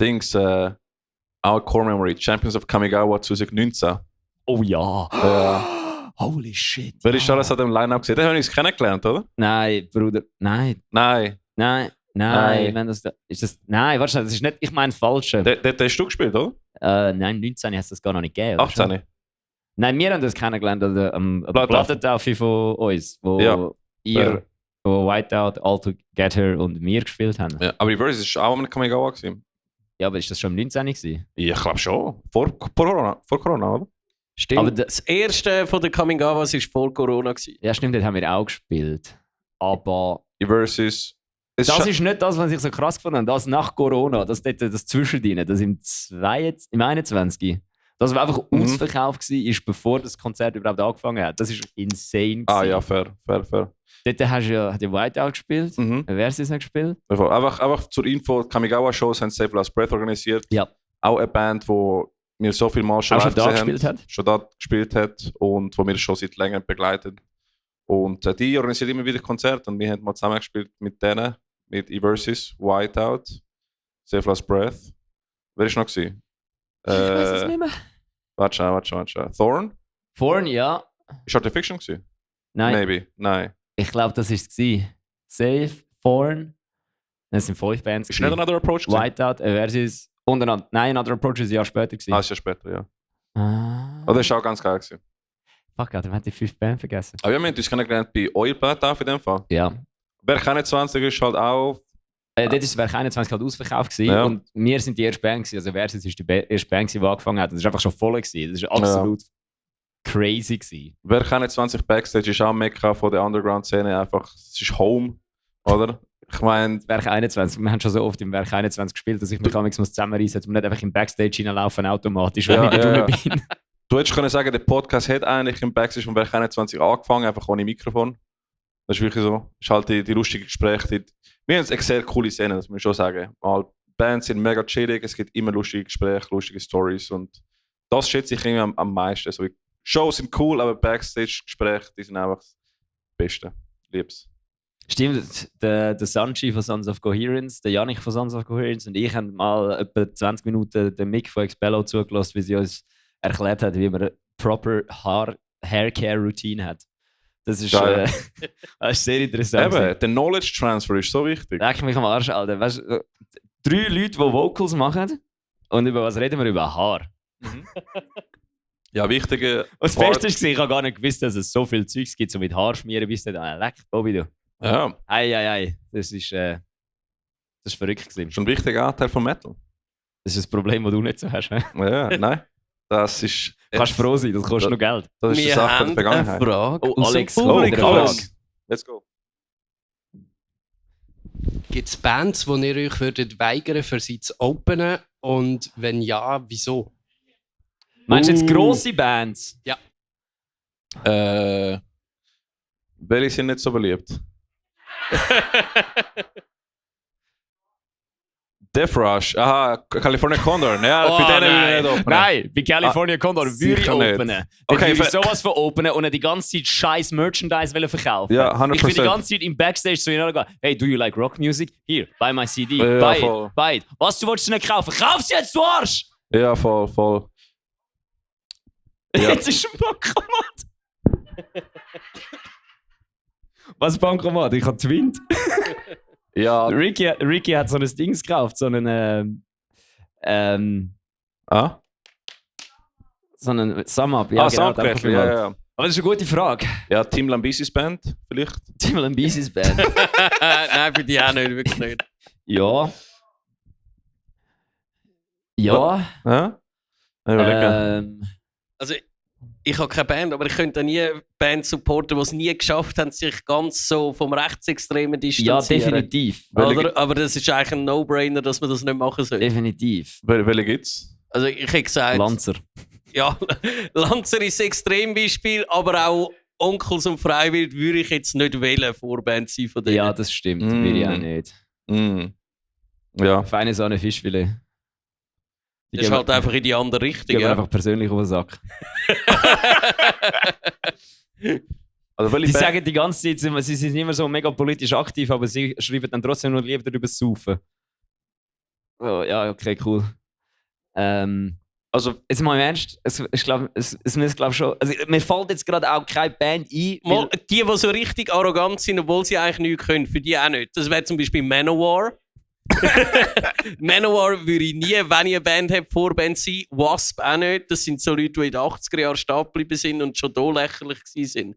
Speaker 3: Dings, our Core Memory, Champions of Kamigawa 2019.
Speaker 1: Oh ja! Holy shit!
Speaker 3: Wer ist alles an dem Line-Up gesehen? Den haben wir uns kennengelernt, oder?
Speaker 1: Nein, Bruder, nein.
Speaker 3: Nein.
Speaker 1: Wenn das, ist das, nein, warte, das ist nicht, ich meine das Falsche.
Speaker 3: Dort hast du gespielt, oder?
Speaker 1: Nein, 19 hast du das gar noch nicht gegeben.
Speaker 3: 18.
Speaker 1: Nein, wir haben das kennengelernt am
Speaker 3: Plattentaufe.
Speaker 1: Plattentaufe von uns, wo
Speaker 3: Ja.
Speaker 1: ihr, wo Whiteout, All Together und wir gespielt haben.
Speaker 3: Ja, aber Reverse ist auch am Kamigawa gewesen.
Speaker 1: Ja, aber ist das schon am 19 gewesen?
Speaker 3: Ich glaube schon. Vor Corona, oder?
Speaker 2: Stimmt.
Speaker 1: Aber
Speaker 2: Das erste von den Coming-Out war vor Corona.
Speaker 1: Ja, stimmt, das haben wir auch gespielt. Aber
Speaker 3: Versus.
Speaker 1: das ist nicht das, was ich so krass gefunden habe. Das nach Corona, das Zwischendrin, das im 21. Das war einfach ausverkauft war, bevor das Konzert überhaupt angefangen hat. Das ist insane.
Speaker 3: Ah
Speaker 1: gewesen.
Speaker 3: ja, fair.
Speaker 1: Dort hast du ja den Whiteout gespielt.
Speaker 3: Mhm.
Speaker 1: Versus hat gespielt.
Speaker 3: Einfach zur Info, Kamigawa-Shows haben Save Last Breath organisiert.
Speaker 1: Ja.
Speaker 3: Auch eine Band, die wir so viel Mal schon
Speaker 1: Auch schon
Speaker 3: live
Speaker 1: da
Speaker 3: gesehen
Speaker 1: gespielt
Speaker 3: haben.
Speaker 1: hat.
Speaker 3: Schon da gespielt hat und wo wir schon seit längerem begleitet. Und die organisiert immer wieder Konzerte und wir haben mal zusammen gespielt mit denen, mit Eversis, Whiteout, Save Last Breath. Wer ist noch gewesen?
Speaker 1: Ich weiß es nicht mehr.
Speaker 3: Warte schon. Thorn?
Speaker 1: Vorne, ja.
Speaker 3: Ist Art of Fiction gewesen?
Speaker 1: Nein,
Speaker 3: Maybe. Nein.
Speaker 1: ich glaube, das war es. Safe, Thorn. Das sind 5 Bands.
Speaker 3: Ist nicht Another Approach gewesen?
Speaker 1: Whiteout, Versus. Und Another Approach ist ein Jahr später.
Speaker 3: Ah, ist ja später, ja.
Speaker 1: Ah.
Speaker 3: Aber das ist auch ganz geil gewesen.
Speaker 1: Fuck, Alter, wir haben die 5 Bands vergessen.
Speaker 3: Aber wir haben uns kennengelernt bei eurer Platte auf in dem Fall.
Speaker 1: Ja.
Speaker 3: Berg 21 ist halt auch.
Speaker 1: Dort war das Werk 21 halt ausverkauft gewesen,
Speaker 3: Ja.
Speaker 1: und wir sind die erste Band gewesen. Also Versus ist die erste Band gewesen, die angefangen hat. Das war einfach schon voll gewesen. Das war absolut crazy gewesen.
Speaker 3: Berg 21 Backstage ist auch Mekka von der Underground-Szene. Einfach, es ist Home, oder? Ich meine,
Speaker 1: Werk 21, wir haben schon so oft im Werk 21 gespielt, dass ich mich manchmal zusammenreißen muss, um nicht einfach im Backstage hineinlaufen automatisch, wenn
Speaker 3: Ja,
Speaker 1: ich da
Speaker 3: ja.
Speaker 1: drüben bin.
Speaker 3: du hättest können sagen, der Podcast hat eigentlich im Backstage von Berg 21 angefangen, einfach ohne Mikrofon. Das ist wirklich so. Das ist halt die lustigen Gespräche. Wir haben eine sehr coole Szene, das muss ich schon sagen. Mal, Bands sind mega chillig, es gibt immer lustige Gespräche, lustige Stories und das schätze ich irgendwie am meisten. Also, Shows sind cool, aber Backstage-Gespräche, die sind einfach das Beste. Lieb's.
Speaker 1: Stimmt, der Sanchi von Sons of Coherence, der Yannick von Sons of Coherence und ich haben mal etwa 20 Minuten den Mick von Expello zugelassen, wie sie uns erklärt hat, wie man eine proper Haircare-Routine hat. Das ist,
Speaker 3: Geil.
Speaker 1: das ist sehr interessant.
Speaker 3: Eben, der Knowledge Transfer ist so wichtig.
Speaker 1: Leck mich am Arsch, Alter. Weißt, 3 Leute, die Vocals machen und über was reden wir? Über Haar.
Speaker 3: Ja, wichtige.
Speaker 1: Und das Beste war, ich habe gar nicht gewusst, dass es so viel Zeugs gibt, so mit Haarschmieren bis dann. Leck, Bobby, du.
Speaker 3: Ja,
Speaker 1: Ei. Das ist verrückt gewesen.
Speaker 3: schon ein wichtiger Anteil von Metal.
Speaker 1: Das ist ein Problem, das du nicht so hast. He?
Speaker 3: Ja, nein. Das ist.
Speaker 1: Kannst froh sein, das kostet noch Geld.
Speaker 3: Das ist eine
Speaker 2: Wir
Speaker 3: Sache der
Speaker 2: haben
Speaker 3: Vergangenheit.
Speaker 2: eine Frage
Speaker 1: Oh,
Speaker 2: aus
Speaker 1: Alex,
Speaker 2: dem
Speaker 1: oh,
Speaker 2: Publikum.
Speaker 3: Alex. Let's go.
Speaker 6: Gibt es Bands, die ihr euch würdet weigern, für sie zu openen? Und wenn ja, wieso?
Speaker 1: Meinst du jetzt grosse Bands?
Speaker 3: Welche sind nicht so beliebt? Death Rush, aha, California Condor. Ja,
Speaker 1: Oh,
Speaker 3: bei denen will
Speaker 1: nein.
Speaker 3: ich nicht openen.
Speaker 1: Nein, bei California Condor würde ich
Speaker 3: sicher nicht.
Speaker 1: openen.
Speaker 3: Okay,
Speaker 1: Okay, ich
Speaker 3: ver-
Speaker 1: sowas von openen und die ganze Zeit scheiß Merchandise verkaufen.
Speaker 3: Ja, 100%.
Speaker 1: Ich will die ganze Zeit im Backstage zu ihnen gehen. Hey, do you like rock music? Here, buy my CD.
Speaker 3: Ja,
Speaker 1: buy
Speaker 3: voll.
Speaker 1: it, buy it. Was, du wolltest nicht kaufen? Kauf's jetzt, du Arsch!
Speaker 3: Ja, voll. Ja.
Speaker 1: Jetzt ist ein Bankomat. Was Bankomat? Ich habe Twint.
Speaker 3: Ja,
Speaker 1: Ricky hat so ein Dings gekauft, so einen so einen Sum-Up. Ja, genau, danke
Speaker 3: Soundcrack,
Speaker 1: vielmals.
Speaker 3: ja.
Speaker 1: Aber das ist eine gute Frage.
Speaker 3: Ja, Tim Lambesis Band, vielleicht.
Speaker 1: Tim Lambesis Band.
Speaker 2: Nein, für die auch nicht, wirklich nicht.
Speaker 1: Ja. Ja.
Speaker 3: Ja? Überlegen.
Speaker 2: Also, ich habe keine Band, aber ich könnte nie Bands supporten, die es nie geschafft haben, sich ganz so vom Rechtsextremen
Speaker 1: Ja,
Speaker 2: distanzieren.
Speaker 1: definitiv.
Speaker 2: Oder? Aber das ist eigentlich ein No-Brainer, dass man das nicht machen soll.
Speaker 1: Definitiv.
Speaker 3: Welche gibt's?
Speaker 2: Also ich hätte gesagt,
Speaker 1: Lanzer.
Speaker 2: ja, Lanzer ist ein Extrembeispiel, aber auch Onkels und Freiwild würde ich jetzt nicht wählen, Vorband sein von denen.
Speaker 1: Ja, das stimmt.
Speaker 3: Mm.
Speaker 1: Will ich auch nicht.
Speaker 3: Mm. Ja.
Speaker 1: Feine Sahne Fischfilet. Die
Speaker 2: Das ist
Speaker 1: gehen
Speaker 2: halt einfach in die andere
Speaker 1: die
Speaker 2: Richtung.
Speaker 1: gehen
Speaker 2: Ja.
Speaker 1: einfach persönlich auf den Sack.
Speaker 3: Also, welche
Speaker 1: Die
Speaker 3: Band-
Speaker 1: sagen die ganze Zeit, sie sind immer so mega politisch aktiv, aber sie schreiben dann trotzdem nur lieber darüber Saufen. Oh, ja, okay, cool.
Speaker 3: also,
Speaker 1: Jetzt mal im Ernst, ich glaube, es muss glaub schon. Also, mir fällt jetzt gerade auch keine Band ein.
Speaker 2: Mal, die so richtig arrogant sind, obwohl sie eigentlich nichts können, für die auch nicht. Das wäre zum Beispiel Manowar. Manowar würde ich nie, wenn ich eine Band habe, Vorband sein. Wasp auch nicht. Das sind so Leute, die in den 80er Jahren stehen geblieben sind und schon da lächerlich waren.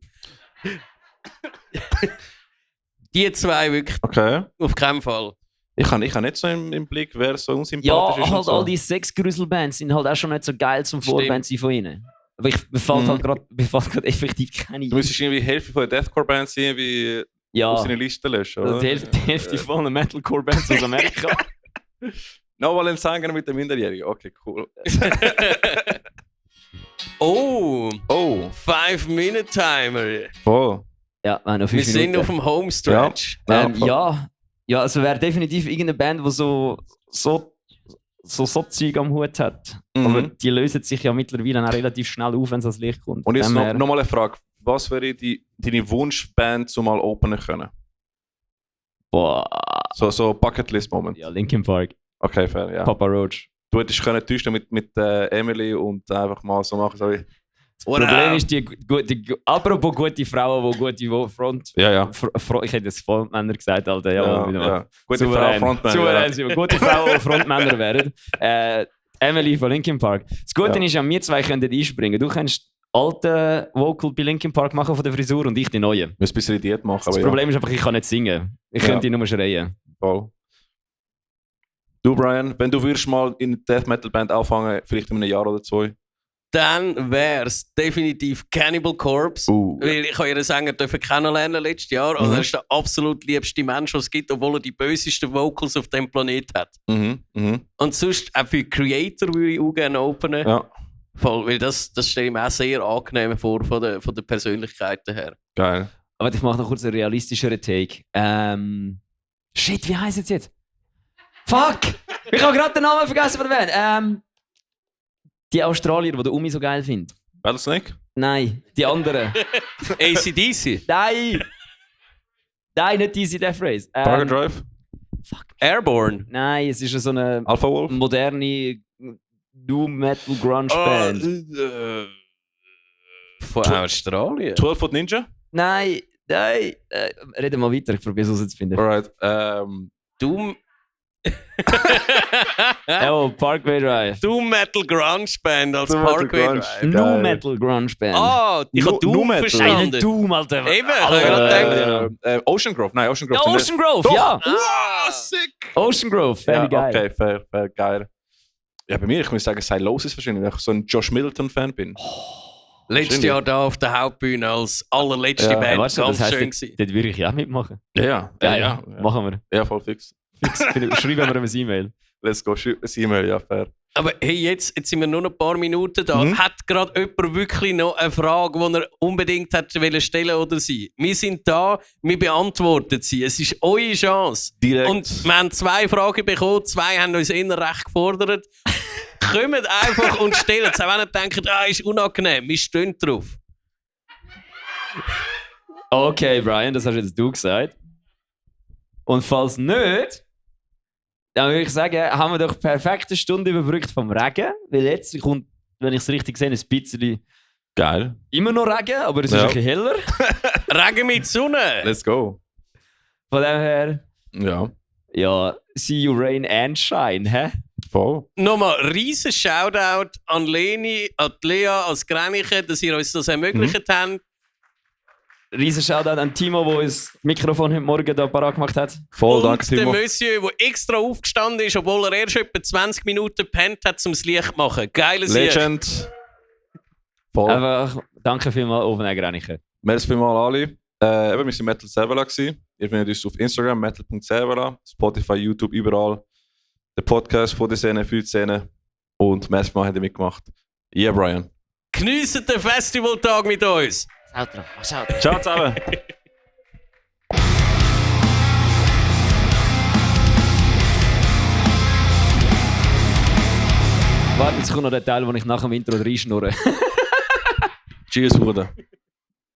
Speaker 2: Die zwei wirklich
Speaker 3: okay.
Speaker 2: auf keinen Fall.
Speaker 3: Ich habe nicht so im Blick, wer so
Speaker 1: Ja,
Speaker 3: unsympathisch ist. und
Speaker 1: halt
Speaker 3: so.
Speaker 1: all die Sexgrüsel-Bands sind halt auch schon nicht so geil zum
Speaker 2: Stimmt.
Speaker 1: Vorband sein von ihnen. Aber mir fällt halt gerade effektiv keine
Speaker 3: Du müsstest irgendwie Hälfte von der Deathcore-Bands irgendwie
Speaker 1: Ja,
Speaker 3: aus seiner Liste löschen,
Speaker 1: also
Speaker 3: oder?
Speaker 1: die Hälfte von den Metalcore-Bands aus Amerika.
Speaker 3: No Valenciaga mit der Minderjährigen. Okay, cool.
Speaker 2: Oh,
Speaker 3: Oh,
Speaker 2: 5-Minute-Timer.
Speaker 3: voll.
Speaker 1: Ja, wir haben noch
Speaker 2: Wir
Speaker 1: 5
Speaker 2: sind
Speaker 1: Minuten.
Speaker 2: auf dem Homestretch.
Speaker 3: voll.
Speaker 1: Ja, also wäre definitiv irgendeine Band, die so Zeug am Hut hat.
Speaker 3: Mhm.
Speaker 1: Aber die lösen sich ja mittlerweile auch relativ schnell auf, wenn es ans Licht kommt.
Speaker 3: Und jetzt
Speaker 1: Von dem her-
Speaker 3: noch mal eine Frage. Was wäre deine Wunschband, zum mal openen können?
Speaker 1: Boah,
Speaker 3: So Bucketlist-Moment.
Speaker 1: ja, Linkin Park,
Speaker 3: Okay, fair, ja.
Speaker 1: Papa Roach.
Speaker 3: Du hättest können täuschen mit Emily und einfach mal so machen, so wie...
Speaker 1: Das Problem ist, apropos gute Frauen, die gute Front...
Speaker 3: Ja, ja.
Speaker 1: Ich hätte jetzt Frontmänner gesagt, Alter. Ja, wieder mal.
Speaker 3: Gute Frau, Frontman.
Speaker 1: Souverän, ja. Gute Frauen, die Frontmänner wären. Emily von Linkin Park. Das Gute
Speaker 3: Ja.
Speaker 1: ist ja, wir zwei können einspringen. Du kannst alte Vocal bei Linkin Park machen von der Frisur und ich die neue.
Speaker 3: Wir müssen ein bisschen Diät machen,
Speaker 1: Das
Speaker 3: aber
Speaker 1: Problem ist einfach, ich kann nicht singen. Ich
Speaker 3: Ja.
Speaker 1: könnte nur schreien.
Speaker 3: ja. Voll. Du, Brian, wenn du würdest mal in eine Death Metal Band anfangen, vielleicht in einem Jahr oder 2.
Speaker 2: Dann wär's definitiv Cannibal Corpse. Weil ich habe ihren Sänger kennenlernen letztes Jahr. Und er ist der absolut liebste Mensch, den es gibt, obwohl er die bösesten Vocals auf dem Planet hat.
Speaker 3: Mhm.
Speaker 2: Und sonst auch für Creator würde ich auch gerne openen.
Speaker 3: Ja,
Speaker 2: Voll, weil das stelle ich mir auch sehr angenehm vor, von der Persönlichkeiten her.
Speaker 3: geil.
Speaker 1: Aber ich mache noch kurz einen realistischeren Take. Shit, wie heisst es jetzt? Fuck! Ich habe gerade den Namen vergessen von der Band. Die Australier, die der Umi so geil findet.
Speaker 3: Rattlesnake?
Speaker 1: Nein, die anderen.
Speaker 2: AC/DC,
Speaker 1: Nein! Nein, nicht Easy Death Race.
Speaker 3: Parker Drive?
Speaker 2: Airborne.
Speaker 1: Nein, es ist so eine
Speaker 3: Alpha Wolf?
Speaker 1: moderne Doom Metal Grunge Band.
Speaker 2: Von Australien.
Speaker 3: 12 Foot Ninja?
Speaker 1: Nein. Reden wir weiter, ich probiere es herauszufinden.
Speaker 3: Alright.
Speaker 2: Doom
Speaker 1: Oh, Parkway Drive.
Speaker 2: Doom Metal Grunge Band als
Speaker 3: Doom Metal
Speaker 2: Parkway
Speaker 3: Grunge.
Speaker 2: Drive.
Speaker 3: Geil.
Speaker 1: Nu Metal Grunge Band.
Speaker 2: Ah, ich habe
Speaker 3: Nu
Speaker 2: Doom
Speaker 3: Metal.
Speaker 1: Nein,
Speaker 2: verstanden.
Speaker 1: nicht Doom, Alter.
Speaker 2: Eben, ich habe gerade gedacht.
Speaker 3: Ocean Grove? Nein, Ocean Grove.
Speaker 1: Ja, Ocean Grove, ja.
Speaker 2: Ah,
Speaker 3: sick!
Speaker 1: Ocean Grove,
Speaker 3: Ja,
Speaker 1: fände ich geil.
Speaker 3: okay, fair, geil. Ja, bei mir, ich muss sagen, sei los ist wahrscheinlich, weil ich so ein Josh Middleton-Fan bin.
Speaker 2: Letztes Jahr da auf der Hauptbühne als allerletzte
Speaker 3: Ja,
Speaker 2: Band.
Speaker 1: Weißt du,
Speaker 2: ganz
Speaker 1: das heisst,
Speaker 2: schön
Speaker 1: dort,
Speaker 2: gewesen.
Speaker 1: dort würde ich ja auch mitmachen.
Speaker 3: Ja.
Speaker 1: Machen wir.
Speaker 3: Ja, voll fix.
Speaker 1: Schreiben wir ihm ein E-Mail.
Speaker 3: Let's go, schreib ein E-Mail, ja, fair.
Speaker 2: Aber hey, jetzt sind wir nur noch ein paar Minuten da.
Speaker 3: Mhm.
Speaker 2: Hat gerade jemand wirklich noch eine Frage, die er unbedingt hat stellen oder sie? Wir sind da, wir beantworten sie. Es ist eure Chance.
Speaker 3: Direkt.
Speaker 2: Und wir haben 2 Fragen bekommen, 2 haben uns eher recht gefordert. Kommt einfach und stellt es. Auch wenn ihr denkt, ist unangenehm, wir stehen drauf.
Speaker 1: Okay, Brian, das hast jetzt du gesagt. Und falls nicht, dann würde ich sagen, haben wir doch die perfekte Stunde überbrückt vom Regen. Weil jetzt kommt, wenn ich es richtig sehe, ein bisschen
Speaker 3: Geil.
Speaker 1: immer noch Regen, aber es ist
Speaker 3: Ja.
Speaker 1: ein bisschen heller.
Speaker 2: Regen mit Sonne.
Speaker 3: Let's go.
Speaker 1: Von dem her,
Speaker 3: Ja,
Speaker 1: ja, see you rain and shine, hä?
Speaker 3: voll.
Speaker 2: Nochmal riesen Shoutout an Leni, an die Lea, als Greniche, dass ihr uns das ermöglicht habt.
Speaker 1: Riesen Shoutout an Timo, der uns das Mikrofon heute Morgen da parat gemacht hat.
Speaker 3: Voll, danke,
Speaker 2: Und der
Speaker 3: Timo.
Speaker 2: Monsieur, der extra aufgestanden ist, obwohl er erst etwa 20 Minuten gepennt hat, um das Licht zu machen. Geiles Licht.
Speaker 3: Legend. Voll.
Speaker 1: Einfach danke vielmals, Oven Greniche.
Speaker 3: Merci vielmals alle. Wir waren Metal Servala. Ihr findet uns auf Instagram, metal.servala, Spotify, YouTube, überall. Der Podcast von der Szene, für die Szene. Und merci vielmals, habt ihr mitgemacht. Yeah, Brian.
Speaker 2: Geniessen den Festivaltag mit uns.
Speaker 3: Ciao zusammen.
Speaker 1: Warte, jetzt kommt noch der Teil, wo ich nach dem Intro reinschnurre.
Speaker 3: Tschüss, Bruder.